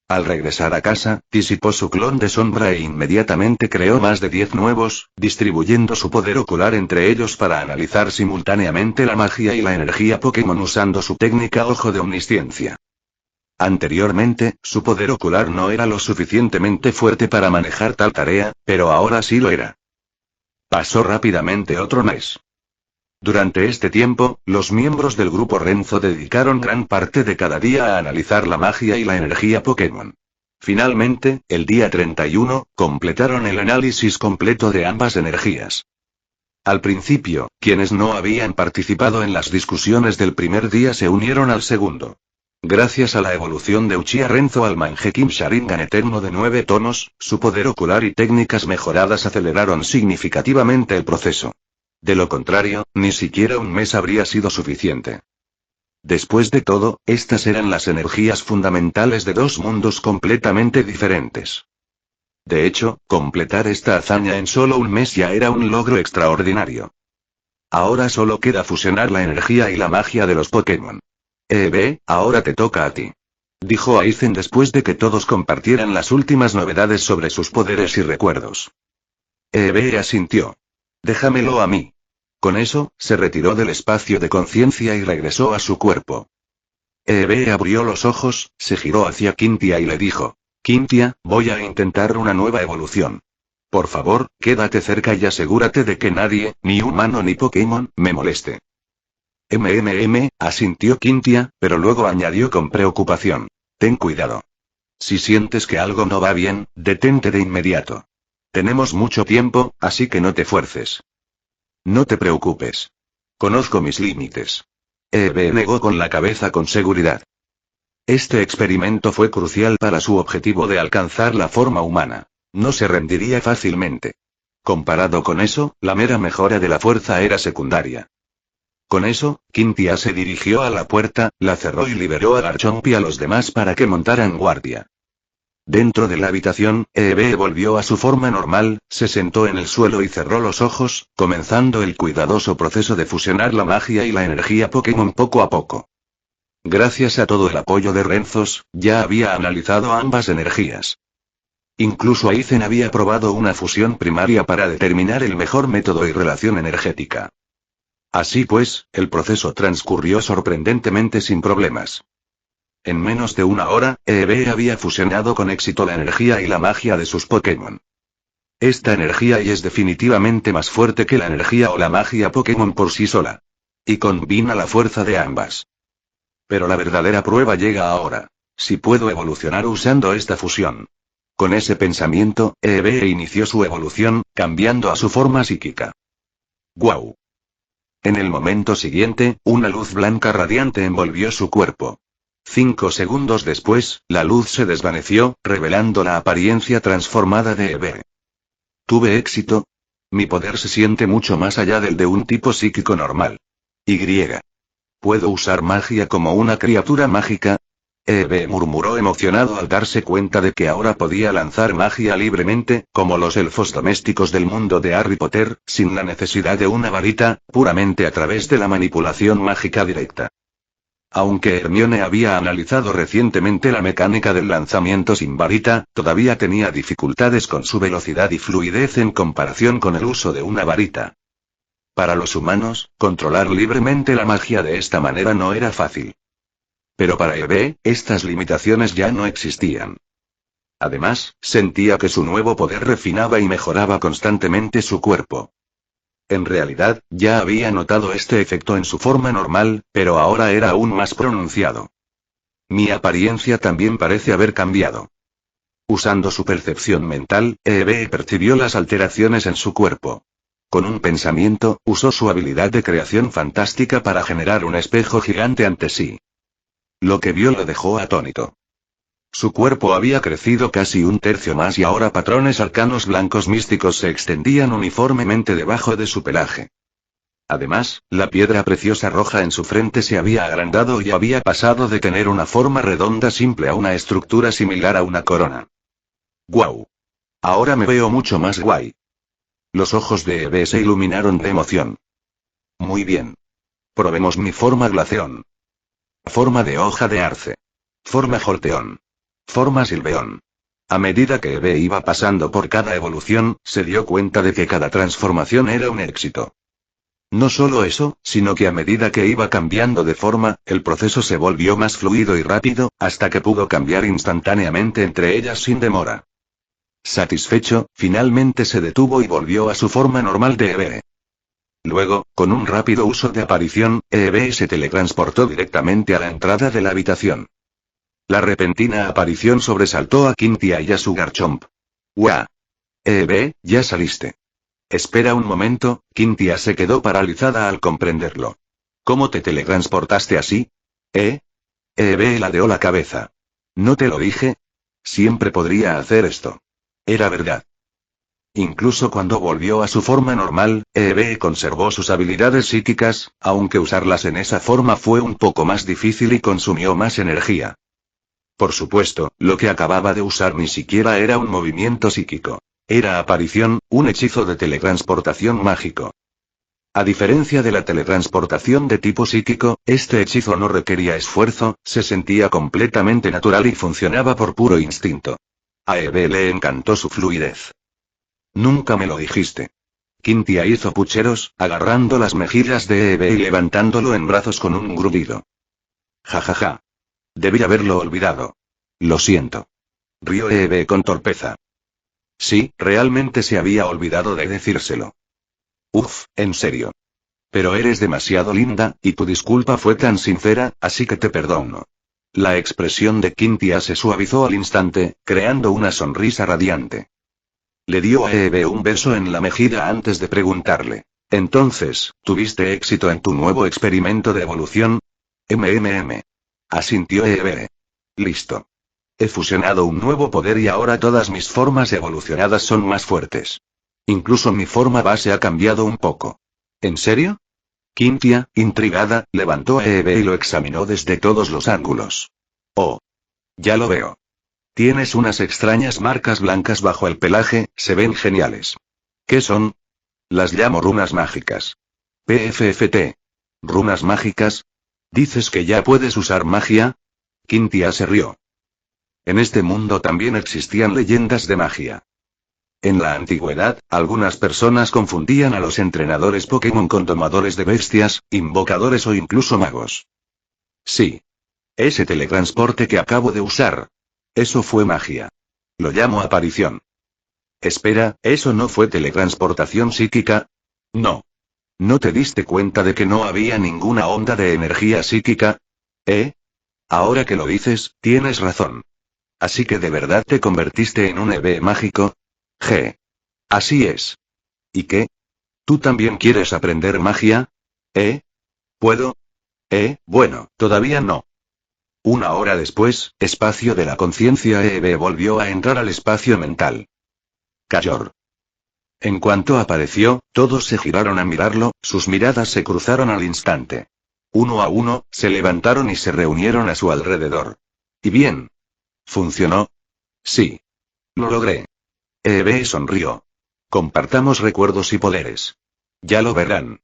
Al regresar a casa, disipó su clon de sombra e inmediatamente creó más de 10 nuevos, distribuyendo su poder ocular entre ellos para analizar simultáneamente la magia y la energía Pokémon usando su técnica Ojo de Omnisciencia. Anteriormente, su poder ocular no era lo suficientemente fuerte para manejar tal tarea, pero ahora sí lo era. Pasó rápidamente otro mes. Durante este tiempo, los miembros del grupo Renzo dedicaron gran parte de cada día a analizar la magia y la energía Pokémon. Finalmente, el día 31, completaron el análisis completo de ambas energías. Al principio, quienes no habían participado en las discusiones del primer día se unieron al segundo. Gracias a la evolución de Uchiha Renzo al Mangekyou Sharingan Eterno de 9 tonos, su poder ocular y técnicas mejoradas aceleraron significativamente el proceso. De lo contrario, ni siquiera un mes habría sido suficiente. Después de todo, estas eran las energías fundamentales de dos mundos completamente diferentes. De hecho, completar esta hazaña en solo un mes ya era un logro extraordinario. Ahora solo queda fusionar la energía y la magia de los Pokémon. Ahora te toca a ti. Dijo Aizen después de que todos compartieran las últimas novedades sobre sus poderes y recuerdos. Asintió. Déjamelo a mí. Con eso, se retiró del espacio de conciencia y regresó a su cuerpo. Abrió los ojos, se giró hacia Quintia y le dijo: Quintia, voy a intentar una nueva evolución. Por favor, quédate cerca y asegúrate de que nadie, ni humano ni Pokémon, me moleste. Asintió Quintia, pero luego añadió con preocupación. Ten cuidado. Si sientes que algo no va bien, detente de inmediato. Tenemos mucho tiempo, así que no te fuerces. No te preocupes. Conozco mis límites. Negó con la cabeza con seguridad. Este experimento fue crucial para su objetivo de alcanzar la forma humana. No se rendiría fácilmente. Comparado con eso, la mera mejora de la fuerza era secundaria. Con eso, Quintia se dirigió a la puerta, la cerró y liberó a Garchomp y a los demás para que montaran guardia. Dentro de la habitación, volvió a su forma normal, se sentó en el suelo y cerró los ojos, comenzando el cuidadoso proceso de fusionar la magia y la energía Pokémon poco a poco. Gracias a todo el apoyo de Renzos, ya había analizado ambas energías. Incluso Aizen había probado una fusión primaria para determinar el mejor método y relación energética. Así pues, el proceso transcurrió sorprendentemente sin problemas. En menos de una hora, había fusionado con éxito la energía y la magia de sus Pokémon. Esta energía es definitivamente más fuerte que la energía o la magia Pokémon por sí sola. Y combina la fuerza de ambas. Pero la verdadera prueba llega ahora. Si puedo evolucionar usando esta fusión. Con ese pensamiento, inició su evolución, cambiando a su forma psíquica. ¡Guau! En el momento siguiente, una luz blanca radiante envolvió su cuerpo. 5 segundos después, la luz se desvaneció, revelando la apariencia transformada de Eve. ¿Tuve éxito? Mi poder se siente mucho más allá del de un tipo psíquico normal. ¿Puedo usar magia como una criatura mágica? Eve murmuró emocionado al darse cuenta de que ahora podía lanzar magia libremente, como los elfos domésticos del mundo de Harry Potter, sin la necesidad de una varita, puramente a través de la manipulación mágica directa. Aunque Hermione había analizado recientemente la mecánica del lanzamiento sin varita, todavía tenía dificultades con su velocidad y fluidez en comparación con el uso de una varita. Para los humanos, controlar libremente la magia de esta manera no era fácil. Pero para Eve, estas limitaciones ya no existían. Además, sentía que su nuevo poder refinaba y mejoraba constantemente su cuerpo. En realidad, ya había notado este efecto en su forma normal, pero ahora era aún más pronunciado. Mi apariencia también parece haber cambiado. Usando su percepción mental, Eve percibió las alteraciones en su cuerpo. Con un pensamiento, usó su habilidad de creación fantástica para generar un espejo gigante ante sí. Lo que vio lo dejó atónito. Su cuerpo había crecido casi un tercio más y ahora patrones arcanos blancos místicos se extendían uniformemente debajo de su pelaje. Además, la piedra preciosa roja en su frente se había agrandado y había pasado de tener una forma redonda simple a una estructura similar a una corona. ¡Guau! Ahora me veo mucho más guay. Los ojos de Eve se iluminaron de emoción. Muy bien. Probemos mi forma glaceón. Forma de hoja de arce. Forma jolteón. Forma silveón. A medida que Eve iba pasando por cada evolución, se dio cuenta de que cada transformación era un éxito. No solo eso, sino que a medida que iba cambiando de forma, el proceso se volvió más fluido y rápido, hasta que pudo cambiar instantáneamente entre ellas sin demora. Satisfecho, finalmente se detuvo y volvió a su forma normal de Eve. Luego, con un rápido uso de aparición, Eve se teletransportó directamente a la entrada de la habitación. La repentina aparición sobresaltó a Cynthia y a su Garchomp. ¡Guau! Eve, ya saliste. Espera un momento, Cynthia se quedó paralizada al comprenderlo. ¿Cómo te teletransportaste así? Eve ladeó la cabeza. ¿No te lo dije? Siempre podría hacer esto. Era verdad. Incluso cuando volvió a su forma normal, Eve conservó sus habilidades psíquicas, aunque usarlas en esa forma fue un poco más difícil y consumió más energía. Por supuesto, lo que acababa de usar ni siquiera era un movimiento psíquico. Era aparición, un hechizo de teletransportación mágico. A diferencia de la teletransportación de tipo psíquico, este hechizo no requería esfuerzo, se sentía completamente natural y funcionaba por puro instinto. A Eve le encantó su fluidez. Nunca me lo dijiste. Cynthia hizo pucheros, agarrando las mejillas de Eve y levantándolo en brazos con un grudido. Jajaja. Debí haberlo olvidado. Lo siento. Rió Eve con torpeza. Sí, realmente se había olvidado de decírselo. Uf, en serio. Pero eres demasiado linda, y tu disculpa fue tan sincera, así que te perdono. La expresión de Cynthia se suavizó al instante, creando una sonrisa radiante. Le dio a Eve un beso en la mejilla antes de preguntarle. Entonces, ¿tuviste éxito en tu nuevo experimento de evolución? Asintió Eve. Listo. He fusionado un nuevo poder y ahora todas mis formas evolucionadas son más fuertes. Incluso mi forma base ha cambiado un poco. ¿En serio? Cynthia, intrigada, levantó a Eve y lo examinó desde todos los ángulos. Oh. Ya lo veo. Tienes unas extrañas marcas blancas bajo el pelaje, se ven geniales. ¿Qué son? Las llamo runas mágicas. PFFT. ¿Runas mágicas? ¿Dices que ya puedes usar magia? Cynthia se rió. En este mundo también existían leyendas de magia. En la antigüedad, algunas personas confundían a los entrenadores Pokémon con domadores de bestias, invocadores o incluso magos. Sí. Ese teletransporte que acabo de usar. Eso fue magia. Lo llamo aparición. Espera, ¿eso no fue teletransportación psíquica? No. ¿No te diste cuenta de que no había ninguna onda de energía psíquica? Ahora que lo dices, tienes razón. Así que de verdad te convertiste en un Eve mágico. Así es. ¿Y qué? ¿Tú también quieres aprender magia? ¿Puedo? Bueno, todavía no. Una hora después, espacio de la conciencia, Eve volvió a entrar al espacio mental. Cayor. En cuanto apareció, todos se giraron a mirarlo, sus miradas se cruzaron al instante. Uno a uno, se levantaron y se reunieron a su alrededor. ¿Y bien? ¿Funcionó? Sí. Lo logré. Eve sonrió. Compartamos recuerdos y poderes. Ya lo verán.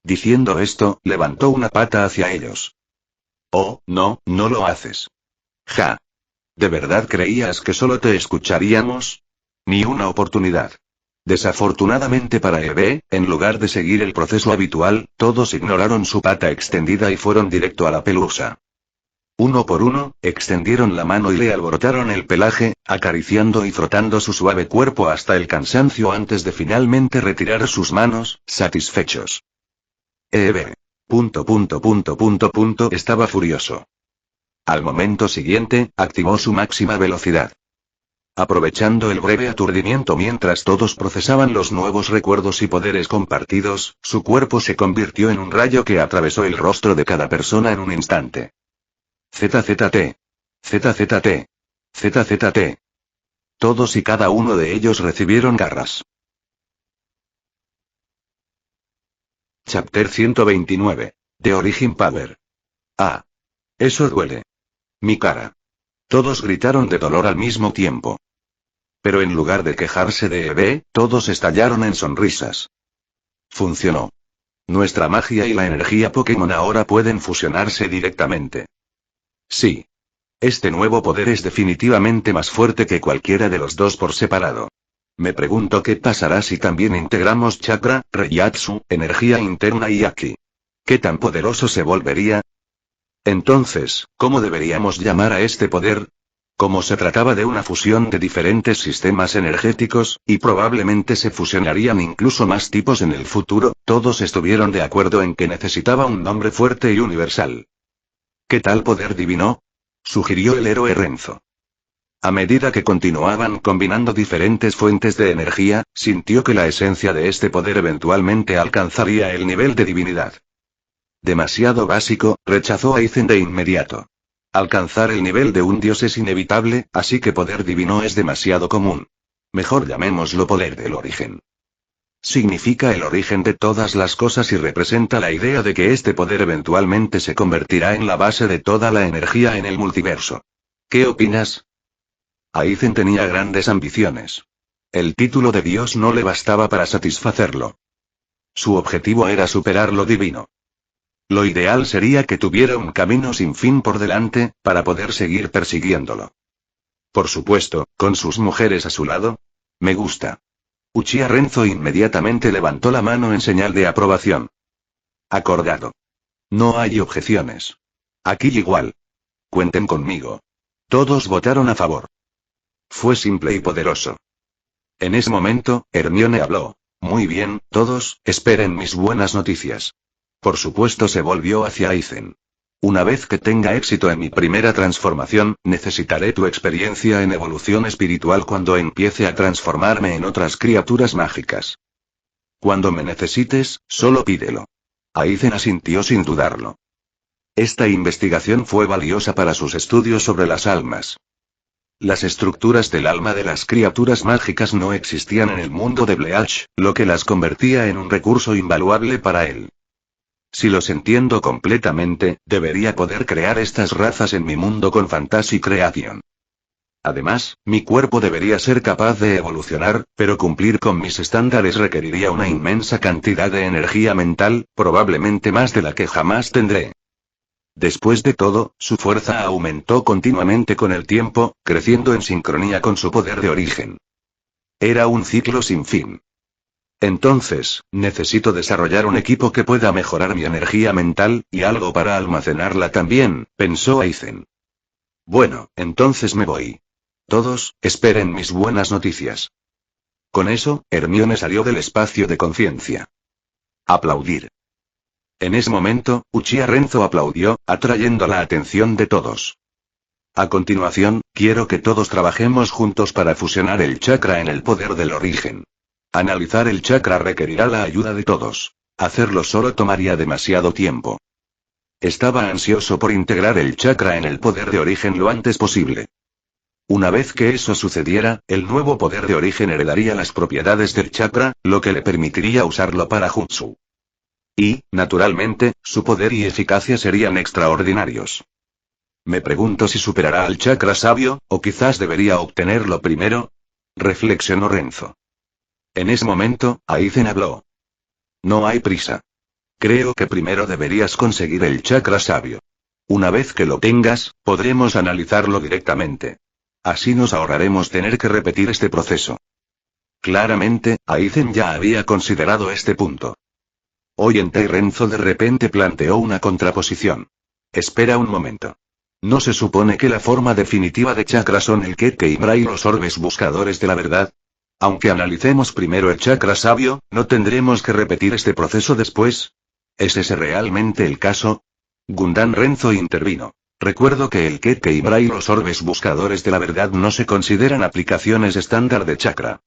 Diciendo esto, levantó una pata hacia ellos. Oh, no, no lo haces. Ja. ¿De verdad creías que solo te escucharíamos? Ni una oportunidad. Desafortunadamente para Eve, en lugar de seguir el proceso habitual, todos ignoraron su pata extendida y fueron directo a la pelusa. Uno por uno, extendieron la mano y le alborotaron el pelaje, acariciando y frotando su suave cuerpo hasta el cansancio antes de finalmente retirar sus manos, satisfechos. Eve. Estaba furioso. Al momento siguiente, activó su máxima velocidad. Aprovechando el breve aturdimiento mientras todos procesaban los nuevos recuerdos y poderes compartidos, su cuerpo se convirtió en un rayo que atravesó el rostro de cada persona en un instante. ZZT. ZZT. ZZT. Todos y cada uno de ellos recibieron garras. Chapter 129. The Origin Power. Ah. Eso duele. Mi cara. Todos gritaron de dolor al mismo tiempo. Pero en lugar de quejarse de Eve, todos estallaron en sonrisas. Funcionó. Nuestra magia y la energía Pokémon ahora pueden fusionarse directamente. Sí. Este nuevo poder es definitivamente más fuerte que cualquiera de los dos por separado. Me pregunto qué pasará si también integramos chakra, Reiatsu, energía interna y Aki. ¿Qué tan poderoso se volvería? Entonces, ¿cómo deberíamos llamar a este poder? Como se trataba de una fusión de diferentes sistemas energéticos, y probablemente se fusionarían incluso más tipos en el futuro, todos estuvieron de acuerdo en que necesitaba un nombre fuerte y universal. ¿Qué tal poder divino? Sugirió el héroe Renzo. A medida que continuaban combinando diferentes fuentes de energía, sintió que la esencia de este poder eventualmente alcanzaría el nivel de divinidad. Demasiado básico, rechazó Aizen de inmediato. Alcanzar el nivel de un dios es inevitable, así que poder divino es demasiado común. Mejor llamémoslo poder del origen. Significa el origen de todas las cosas y representa la idea de que este poder eventualmente se convertirá en la base de toda la energía en el multiverso. ¿Qué opinas? Aizen tenía grandes ambiciones. El título de Dios no le bastaba para satisfacerlo. Su objetivo era superar lo divino. Lo ideal sería que tuviera un camino sin fin por delante, para poder seguir persiguiéndolo. Por supuesto, con sus mujeres a su lado. Me gusta. Uchiha Renzo inmediatamente levantó la mano en señal de aprobación. Acordado. No hay objeciones. Aquí igual. Cuenten conmigo. Todos votaron a favor. Fue simple y poderoso. En ese momento, Hermione habló. Muy bien, todos, esperen mis buenas noticias. Por supuesto se volvió hacia Aizen. Una vez que tenga éxito en mi primera transformación, necesitaré tu experiencia en evolución espiritual cuando empiece a transformarme en otras criaturas mágicas. Cuando me necesites, solo pídelo. Aizen asintió sin dudarlo. Esta investigación fue valiosa para sus estudios sobre las almas. Las estructuras del alma de las criaturas mágicas no existían en el mundo de Bleach, lo que las convertía en un recurso invaluable para él. Si los entiendo completamente, debería poder crear estas razas en mi mundo con Fantasy Creation. Además, mi cuerpo debería ser capaz de evolucionar, pero cumplir con mis estándares requeriría una inmensa cantidad de energía mental, probablemente más de la que jamás tendré. Después de todo, su fuerza aumentó continuamente con el tiempo, creciendo en sincronía con su poder de origen. Era un ciclo sin fin. Entonces, necesito desarrollar un equipo que pueda mejorar mi energía mental, y algo para almacenarla también, pensó Aizen. Bueno, entonces me voy. Todos, esperen mis buenas noticias. Con eso, Hermione salió del espacio de conciencia. Aplaudir. En ese momento, Uchiha Renzo aplaudió, atrayendo la atención de todos. A continuación, quiero que todos trabajemos juntos para fusionar el chakra en el poder del origen. Analizar el chakra requerirá la ayuda de todos. Hacerlo solo tomaría demasiado tiempo. Estaba ansioso por integrar el chakra en el poder de origen lo antes posible. Una vez que eso sucediera, el nuevo poder de origen heredaría las propiedades del chakra, lo que le permitiría usarlo para jutsu. Y, naturalmente, su poder y eficacia serían extraordinarios. Me pregunto si superará al chakra sabio, o quizás debería obtenerlo primero. Reflexionó Renzo. En ese momento, Aizen habló. No hay prisa. Creo que primero deberías conseguir el chakra sabio. Una vez que lo tengas, podremos analizarlo directamente. Así nos ahorraremos tener que repetir este proceso. Claramente, Aizen ya había considerado este punto. Oyente Renzo de repente planteó una contraposición. Espera un momento. ¿No se supone que la forma definitiva de chakra son el Kekkei-bra y los orbes buscadores de la verdad? Aunque analicemos primero el chakra sabio, ¿no tendremos que repetir este proceso después? ¿Es ese realmente el caso? Gundam Renzo intervino. Recuerdo que el Kekkei-bra y los orbes buscadores de la verdad no se consideran aplicaciones estándar de chakra.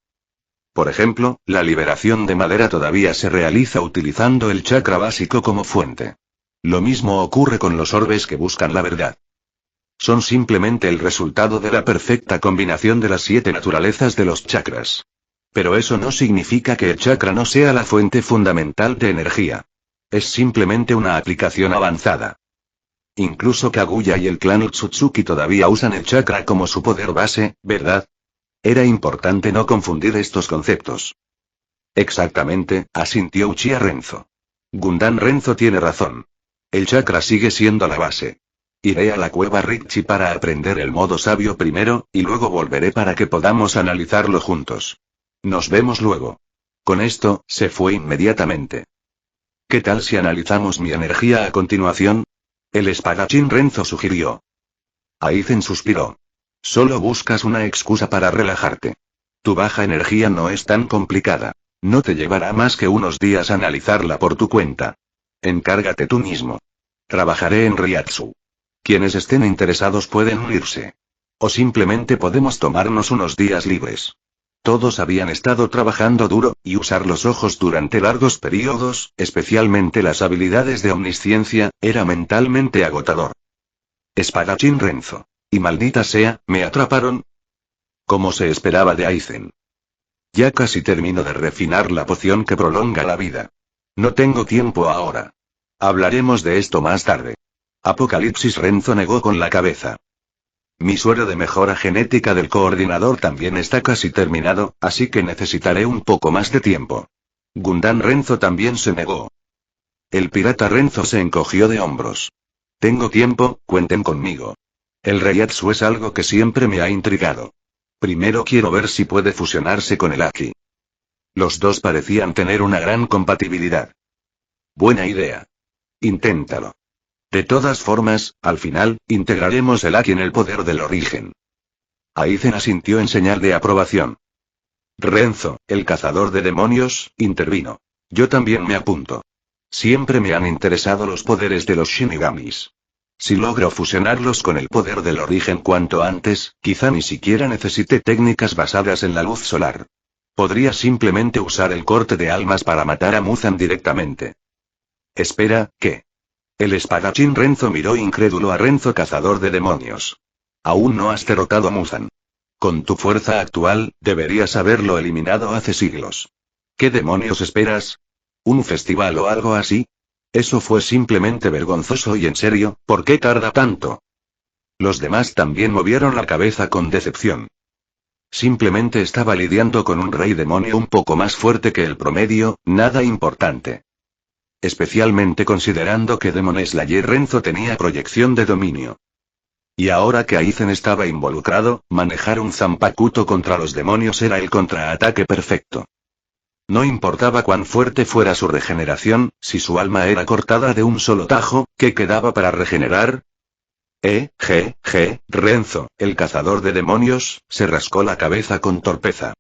Por ejemplo, la liberación de madera todavía se realiza utilizando el chakra básico como fuente. Lo mismo ocurre con los orbes que buscan la verdad. Son simplemente el resultado de la perfecta combinación de las 7 naturalezas de los chakras. Pero eso no significa que el chakra no sea la fuente fundamental de energía. Es simplemente una aplicación avanzada. Incluso Kaguya y el clan Otsutsuki todavía usan el chakra como su poder base, ¿verdad? Era importante no confundir estos conceptos. Exactamente, asintió Uchiha Renzo. Gundam Renzo tiene razón. El chakra sigue siendo la base. Iré a la cueva Rikichi para aprender el modo sabio primero, y luego volveré para que podamos analizarlo juntos. Nos vemos luego. Con esto, se fue inmediatamente. ¿Qué tal si analizamos mi energía a continuación? El espadachín Renzo sugirió. Aizen suspiró. Solo buscas una excusa para relajarte. Tu baja energía no es tan complicada. No te llevará más que unos días analizarla por tu cuenta. Encárgate tú mismo. Trabajaré en Reiatsu. Quienes estén interesados pueden unirse. O simplemente podemos tomarnos unos días libres. Todos habían estado trabajando duro, y usar los ojos durante largos periodos, especialmente las habilidades de omnisciencia, era mentalmente agotador. Espadachín Renzo. Y maldita sea, ¿me atraparon? Como se esperaba de Aizen. Ya casi termino de refinar la poción que prolonga la vida. No tengo tiempo ahora. Hablaremos de esto más tarde. Apocalipsis Renzo negó con la cabeza. Mi suero de mejora genética del coordinador también está casi terminado, así que necesitaré un poco más de tiempo. Gundam Renzo también se negó. El pirata Renzo se encogió de hombros. Tengo tiempo, cuenten conmigo. El Reiatsu es algo que siempre me ha intrigado. Primero quiero ver si puede fusionarse con el Aki. Los dos parecían tener una gran compatibilidad. Buena idea. Inténtalo. De todas formas, al final, integraremos el Aki en el poder del origen. Aizen asintió en señal de aprobación. Renzo, el cazador de demonios, intervino. Yo también me apunto. Siempre me han interesado los poderes de los Shinigamis. Si logro fusionarlos con el poder del origen cuanto antes, quizá ni siquiera necesite técnicas basadas en la luz solar. Podría simplemente usar el corte de almas para matar a Muzan directamente. Espera, ¿qué? El espadachín Renzo miró incrédulo a Renzo cazador de demonios. Aún no has derrotado a Muzan. Con tu fuerza actual, deberías haberlo eliminado hace siglos. ¿Qué demonios esperas? ¿Un festival o algo así? Eso fue simplemente vergonzoso y en serio, ¿por qué tarda tanto? Los demás también movieron la cabeza con decepción. Simplemente estaba lidiando con un rey demonio un poco más fuerte que el promedio, nada importante. Especialmente considerando que Demon Slayer Renzo tenía proyección de dominio. Y ahora que Aizen estaba involucrado, manejar un Zanpakuto contra los demonios era el contraataque perfecto. No importaba cuán fuerte fuera su regeneración, si su alma era cortada de un solo tajo, ¿qué quedaba para regenerar? Renzo, el cazador de demonios, se rascó la cabeza con torpeza.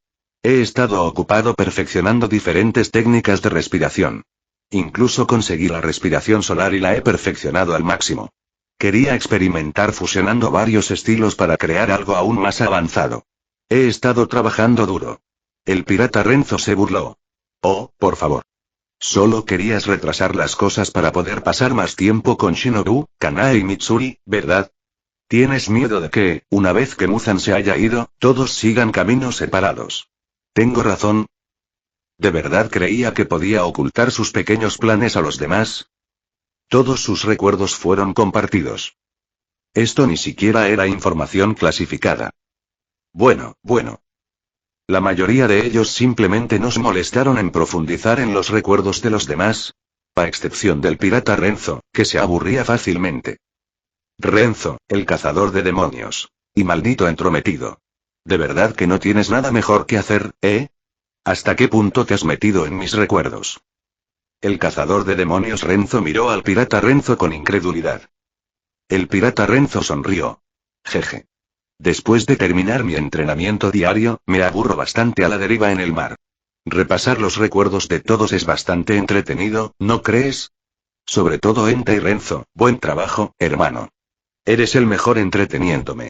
He estado ocupado perfeccionando diferentes técnicas de respiración. Incluso conseguí la respiración solar y la he perfeccionado al máximo. Quería experimentar fusionando varios estilos para crear algo aún más avanzado. He estado trabajando duro. El pirata Renzo se burló. Oh, por favor. Solo querías retrasar las cosas para poder pasar más tiempo con Shinobu, Kanae y Mitsuri, ¿verdad? ¿Tienes miedo de que, una vez que Muzan se haya ido, todos sigan caminos separados? ¿Tengo razón? ¿De verdad creía que podía ocultar sus pequeños planes a los demás? Todos sus recuerdos fueron compartidos. Esto ni siquiera era información clasificada. Bueno. La mayoría de ellos simplemente nos molestaron en profundizar en los recuerdos de los demás. A excepción del pirata Renzo, que se aburría fácilmente. Renzo, el cazador de demonios. Y maldito entrometido. ¿De verdad que no tienes nada mejor que hacer, eh? ¿Hasta qué punto te has metido en mis recuerdos? El cazador de demonios Renzo miró al pirata Renzo con incredulidad. El pirata Renzo sonrió. Jeje. Después de terminar mi entrenamiento diario, me aburro bastante a la deriva en el mar. Repasar los recuerdos de todos es bastante entretenido, ¿no crees? Sobre todo Entei Renzo, buen trabajo, hermano. Eres el mejor entreteniéndome.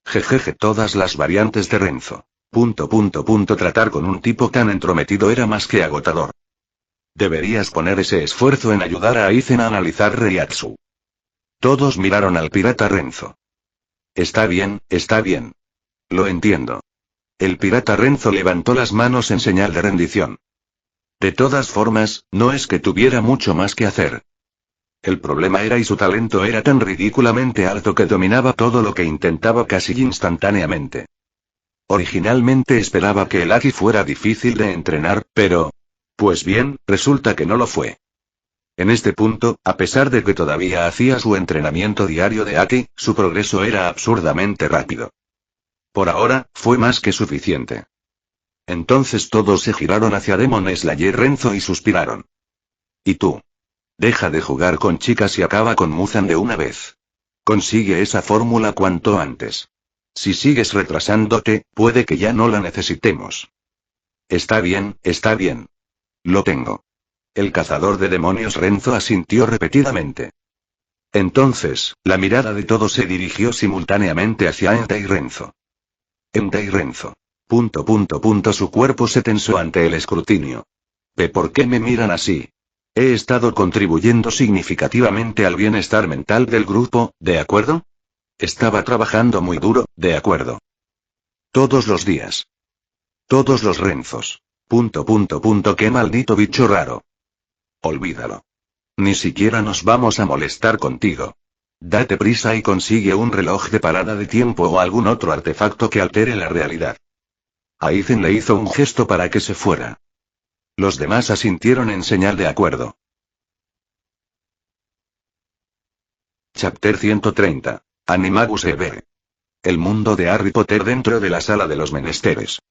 Jejeje, todas las variantes de Renzo. Tratar con un tipo tan entrometido era más que agotador. Deberías poner ese esfuerzo en ayudar a Aizen a analizar Reiatsu. Todos miraron al pirata Renzo. Está bien. Lo entiendo. El pirata Renzo levantó las manos en señal de rendición. De todas formas, no es que tuviera mucho más que hacer. El problema era y su talento era tan ridículamente alto que dominaba todo lo que intentaba casi instantáneamente. Originalmente esperaba que el Aki fuera difícil de entrenar, pero... Pues bien, resulta que no lo fue. En este punto, a pesar de que todavía hacía su entrenamiento diario de Aki, su progreso era absurdamente rápido. Por ahora, fue más que suficiente. Entonces todos se giraron hacia Demon Slayer Renzo y suspiraron. ¿Y tú? Deja de jugar con chicas y acaba con Muzan de una vez. Consigue esa fórmula cuanto antes. Si sigues retrasándote, puede que ya no la necesitemos. Está bien, está bien. Lo tengo. El cazador de demonios Renzo asintió repetidamente. Entonces, la mirada de todos se dirigió simultáneamente hacia Entei Renzo. Entei Renzo. Su cuerpo se tensó ante el escrutinio. ¿Por qué me miran así? He estado contribuyendo significativamente al bienestar mental del grupo, ¿de acuerdo? Estaba trabajando muy duro, ¿de acuerdo? Todos los días. Todos los Renzos. Qué maldito bicho raro. Olvídalo. Ni siquiera nos vamos a molestar contigo. Date prisa y consigue un reloj de parada de tiempo o algún otro artefacto que altere la realidad. Aizen le hizo un gesto para que se fuera. Los demás asintieron en señal de acuerdo. Chapter 130. Animagus Ever. El mundo de Harry Potter dentro de la sala de los menesteres.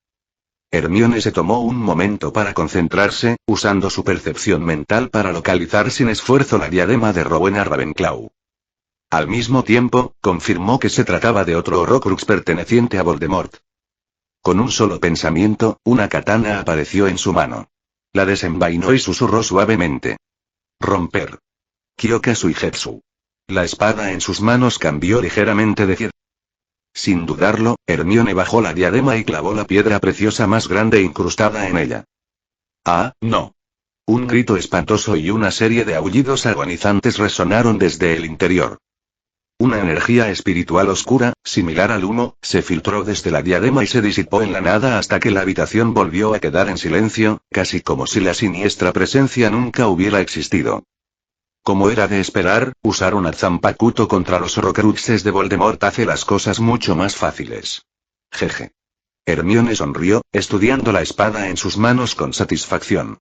Hermione se tomó un momento para concentrarse, usando su percepción mental para localizar sin esfuerzo la diadema de Rowena Ravenclaw. Al mismo tiempo, confirmó que se trataba de otro Horcrux perteneciente a Voldemort. Con un solo pensamiento, una katana apareció en su mano. La desenvainó y susurró suavemente. Romper. Kyoka Suigetsu. La espada en sus manos cambió ligeramente de giro. Sin dudarlo, Hermione bajó la diadema y clavó la piedra preciosa más grande incrustada en ella. ¡Ah, no! Un grito espantoso y una serie de aullidos agonizantes resonaron desde el interior. Una energía espiritual oscura, similar al humo, se filtró desde la diadema y se disipó en la nada hasta que la habitación volvió a quedar en silencio, casi como si la siniestra presencia nunca hubiera existido. Como era de esperar, usar una Zanpakuto contra los Horcruxes de Voldemort hace las cosas mucho más fáciles. Jeje. Hermione sonrió, estudiando la espada en sus manos con satisfacción.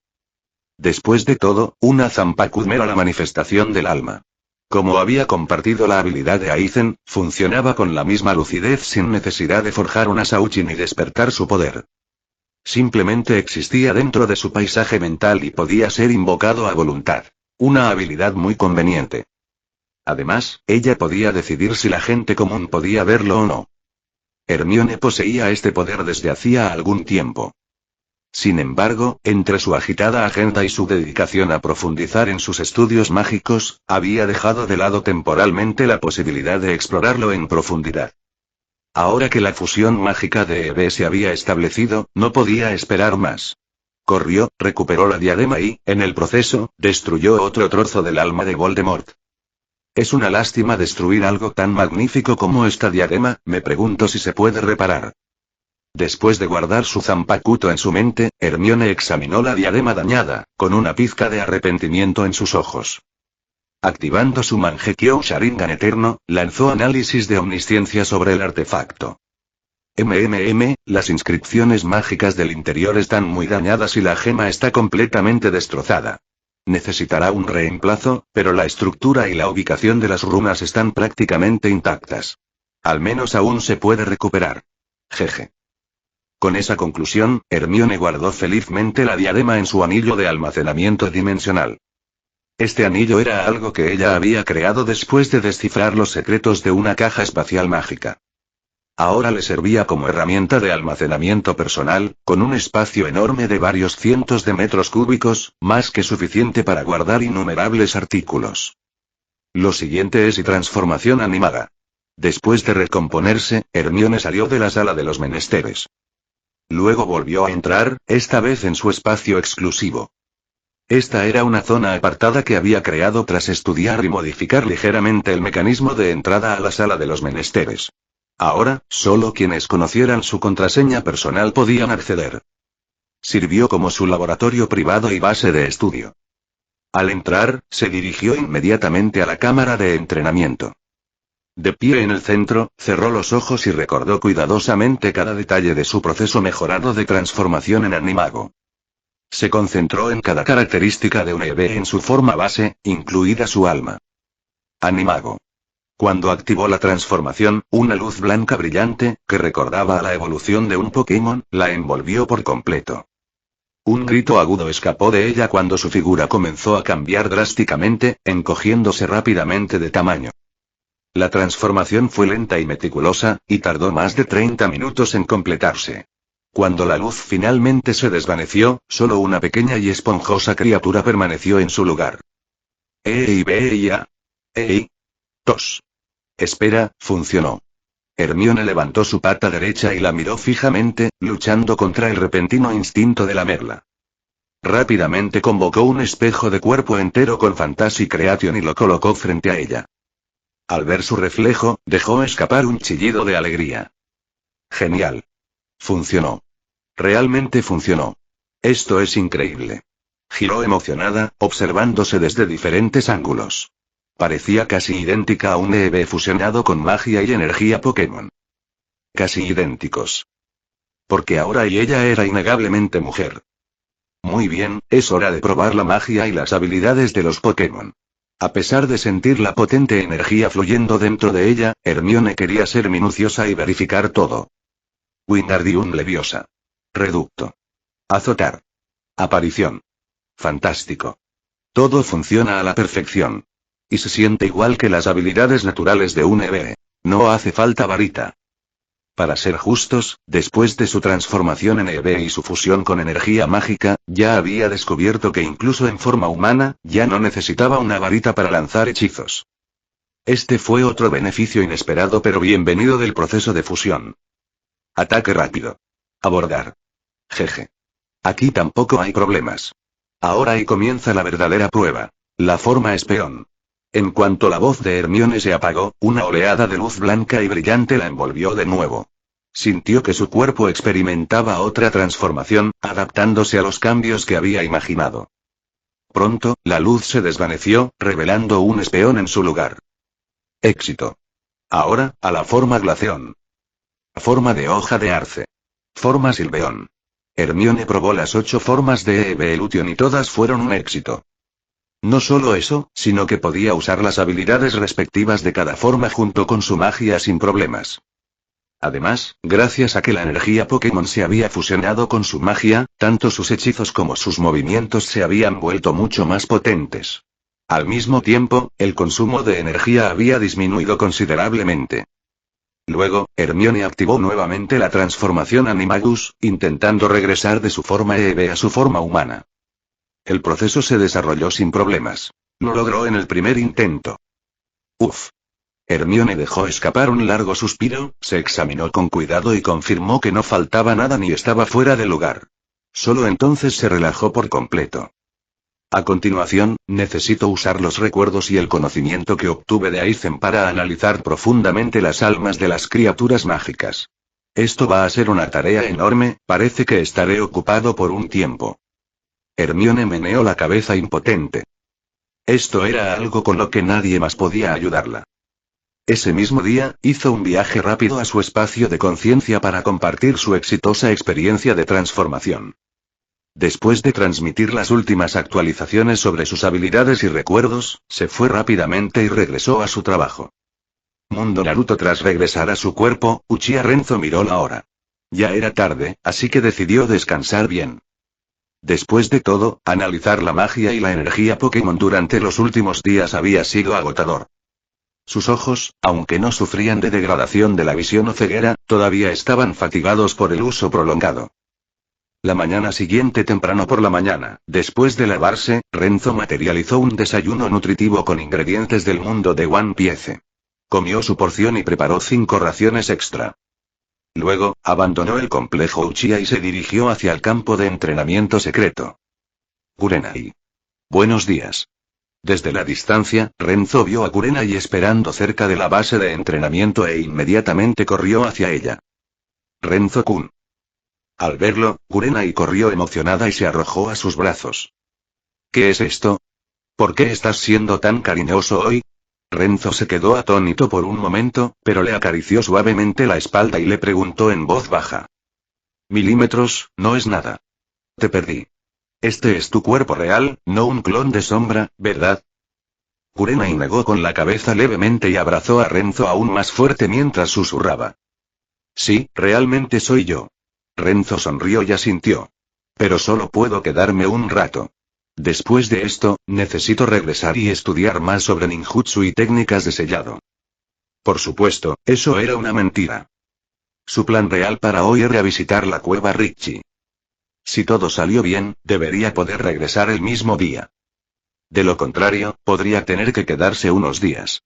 Después de todo, una Zanpakuto era la manifestación del alma. Como había compartido la habilidad de Aizen, funcionaba con la misma lucidez sin necesidad de forjar una Sauchi ni despertar su poder. Simplemente existía dentro de su paisaje mental y podía ser invocado a voluntad. Una habilidad muy conveniente. Además, ella podía decidir si la gente común podía verlo o no. Hermione poseía este poder desde hacía algún tiempo. Sin embargo, entre su agitada agenda y su dedicación a profundizar en sus estudios mágicos, había dejado de lado temporalmente la posibilidad de explorarlo en profundidad. Ahora que la fusión mágica de Eve se había establecido, no podía esperar más. Corrió, recuperó la diadema y, en el proceso, destruyó otro trozo del alma de Voldemort. Es una lástima destruir algo tan magnífico como esta diadema, me pregunto si se puede reparar. Después de guardar su Zanpakuto en su mente, Hermione examinó la diadema dañada, con una pizca de arrepentimiento en sus ojos. Activando su Mangekyo Sharingan eterno, lanzó análisis de omnisciencia sobre el artefacto. Las inscripciones mágicas del interior están muy dañadas y la gema está completamente destrozada. Necesitará un reemplazo, pero la estructura y la ubicación de las runas están prácticamente intactas. Al menos aún se puede recuperar. Jeje. Con esa conclusión, Hermione guardó felizmente la diadema en su anillo de almacenamiento dimensional. Este anillo era algo que ella había creado después de descifrar los secretos de una caja espacial mágica. Ahora le servía como herramienta de almacenamiento personal, con un espacio enorme de varios cientos de metros cúbicos, más que suficiente para guardar innumerables artículos. Lo siguiente es transformación animada. Después de recomponerse, Hermione salió de la sala de los menesteres. Luego volvió a entrar, esta vez en su espacio exclusivo. Esta era una zona apartada que había creado tras estudiar y modificar ligeramente el mecanismo de entrada a la sala de los menesteres. Ahora, solo quienes conocieran su contraseña personal podían acceder. Sirvió como su laboratorio privado y base de estudio. Al entrar, se dirigió inmediatamente a la cámara de entrenamiento. De pie en el centro, cerró los ojos y recordó cuidadosamente cada detalle de su proceso mejorado de transformación en animago. Se concentró en cada característica de un EV en su forma base, incluida su alma. Animago. Cuando activó la transformación, una luz blanca brillante, que recordaba a la evolución de un Pokémon, la envolvió por completo. Un grito agudo escapó de ella cuando su figura comenzó a cambiar drásticamente, encogiéndose rápidamente de tamaño. La transformación fue lenta y meticulosa, y tardó más de 30 minutos en completarse. Cuando la luz finalmente se desvaneció, solo una pequeña y esponjosa criatura permaneció en su lugar. ¡Ey, bella! ¡Ey! ¡Tos! Espera, funcionó. Hermione levantó su pata derecha y la miró fijamente, luchando contra el repentino instinto de lamerla. Rápidamente convocó un espejo de cuerpo entero con Fantasy Creation y lo colocó frente a ella. Al ver su reflejo, dejó escapar un chillido de alegría. Genial. Funcionó. Realmente funcionó. Esto es increíble. Giró emocionada, observándose desde diferentes ángulos. Parecía casi idéntica a un EV fusionado con magia y energía Pokémon. Casi idénticos. Porque ahora ella era innegablemente mujer. Muy bien, es hora de probar la magia y las habilidades de los Pokémon. A pesar de sentir la potente energía fluyendo dentro de ella, Hermione quería ser minuciosa y verificar todo. Wingardium Leviosa. Reducto. Azotar. Aparición. Fantástico. Todo funciona a la perfección. Y se siente igual que las habilidades naturales de un EV. No hace falta varita. Para ser justos, después de su transformación en EV y su fusión con energía mágica, ya había descubierto que incluso en forma humana, ya no necesitaba una varita para lanzar hechizos. Este fue otro beneficio inesperado pero bienvenido del proceso de fusión. Ataque rápido. Abordar. Jeje. Aquí tampoco hay problemas. Ahora y comienza la verdadera prueba. La forma espeón. En cuanto la voz de Hermione se apagó, una oleada de luz blanca y brillante la envolvió de nuevo. Sintió que su cuerpo experimentaba otra transformación, adaptándose a los cambios que había imaginado. Pronto, la luz se desvaneció, revelando un espeón en su lugar. Éxito. Ahora, a la forma glaceón. Forma de hoja de arce. Forma silveón. Hermione probó las 8 formas de Evolution y todas fueron un éxito. No solo eso, sino que podía usar las habilidades respectivas de cada forma junto con su magia sin problemas. Además, gracias a que la energía Pokémon se había fusionado con su magia, tanto sus hechizos como sus movimientos se habían vuelto mucho más potentes. Al mismo tiempo, el consumo de energía había disminuido considerablemente. Luego, Hermione activó nuevamente la transformación Animagus, intentando regresar de su forma EV a su forma humana. El proceso se desarrolló sin problemas. Lo logró en el primer intento. Uf. Hermione dejó escapar un largo suspiro, se examinó con cuidado y confirmó que no faltaba nada ni estaba fuera de lugar. Solo entonces se relajó por completo. A continuación, necesito usar los recuerdos y el conocimiento que obtuve de Aizen para analizar profundamente las almas de las criaturas mágicas. Esto va a ser una tarea enorme, parece que estaré ocupado por un tiempo. Hermione meneó la cabeza impotente. Esto era algo con lo que nadie más podía ayudarla. Ese mismo día, hizo un viaje rápido a su espacio de conciencia para compartir su exitosa experiencia de transformación. Después de transmitir las últimas actualizaciones sobre sus habilidades y recuerdos, se fue rápidamente y regresó a su trabajo. Mundo Naruto. Tras regresar a su cuerpo, Uchiha Renzo miró la hora. Ya era tarde, así que decidió descansar bien. Después de todo, analizar la magia y la energía Pokémon durante los últimos días había sido agotador. Sus ojos, aunque no sufrían de degradación de la visión o ceguera, todavía estaban fatigados por el uso prolongado. La mañana siguiente temprano por la mañana, después de lavarse, Renzo materializó un desayuno nutritivo con ingredientes del mundo de One Piece. Comió su porción y preparó 5 raciones extra. Luego, abandonó el complejo Uchiha y se dirigió hacia el campo de entrenamiento secreto. Kurenai. Buenos días. Desde la distancia, Renzo vio a Kurenai esperando cerca de la base de entrenamiento e inmediatamente corrió hacia ella. Renzo-kun. Al verlo, Kurenai corrió emocionada y se arrojó a sus brazos. ¿Qué es esto? ¿Por qué estás siendo tan cariñoso hoy? Renzo se quedó atónito por un momento, pero le acarició suavemente la espalda y le preguntó en voz baja. Milímetros, no es nada. Te perdí. Este es tu cuerpo real, no un clon de sombra, ¿verdad? Kurenai negó con la cabeza levemente y abrazó a Renzo aún más fuerte mientras susurraba. Sí, realmente soy yo. Renzo sonrió y asintió. Pero solo puedo quedarme un rato. Después de esto, necesito regresar y estudiar más sobre ninjutsu y técnicas de sellado. Por supuesto, eso era una mentira. Su plan real para hoy era visitar la cueva Richie. Si todo salió bien, debería poder regresar el mismo día. De lo contrario, podría tener que quedarse unos días.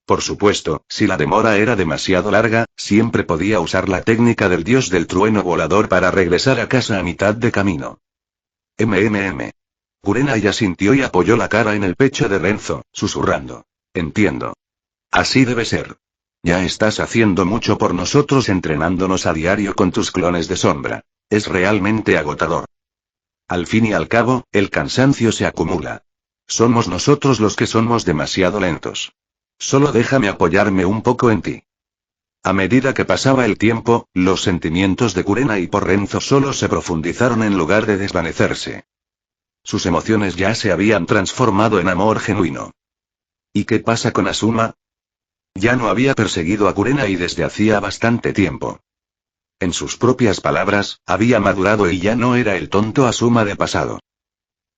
Por supuesto, si la demora era demasiado larga, siempre podía usar la técnica del dios del trueno volador para regresar a casa a mitad de camino. Kurenai asintió y apoyó la cara en el pecho de Renzo, susurrando. Entiendo. Así debe ser. Ya estás haciendo mucho por nosotros entrenándonos a diario con tus clones de sombra. Es realmente agotador. Al fin y al cabo, el cansancio se acumula. Somos nosotros los que somos demasiado lentos. Solo déjame apoyarme un poco en ti. A medida que pasaba el tiempo, los sentimientos de Kurenai por Renzo solo se profundizaron en lugar de desvanecerse. Sus emociones ya se habían transformado en amor genuino. ¿Y qué pasa con Asuma? Ya no había perseguido a Kurenai desde hacía bastante tiempo. En sus propias palabras, había madurado y ya no era el tonto Asuma de pasado.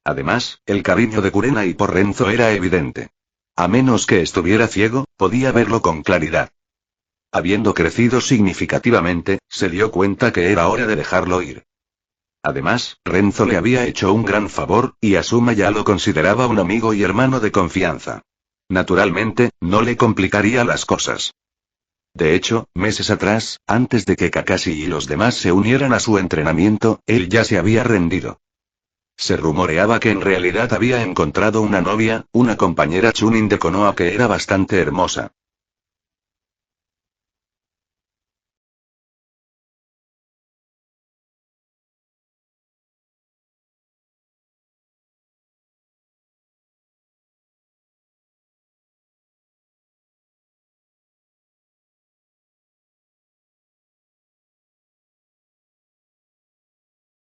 Además, el cariño de Kurenai por Renzo era evidente. A menos que estuviera ciego, podía verlo con claridad. Habiendo crecido significativamente, se dio cuenta que era hora de dejarlo ir. Además, Renzo le había hecho un gran favor, y Asuma ya lo consideraba un amigo y hermano de confianza. Naturalmente, no le complicaría las cosas. De hecho, meses atrás, antes de que Kakashi y los demás se unieran a su entrenamiento, él ya se había rendido. Se rumoreaba que en realidad había encontrado una novia, una compañera Chunin de Konoha que era bastante hermosa.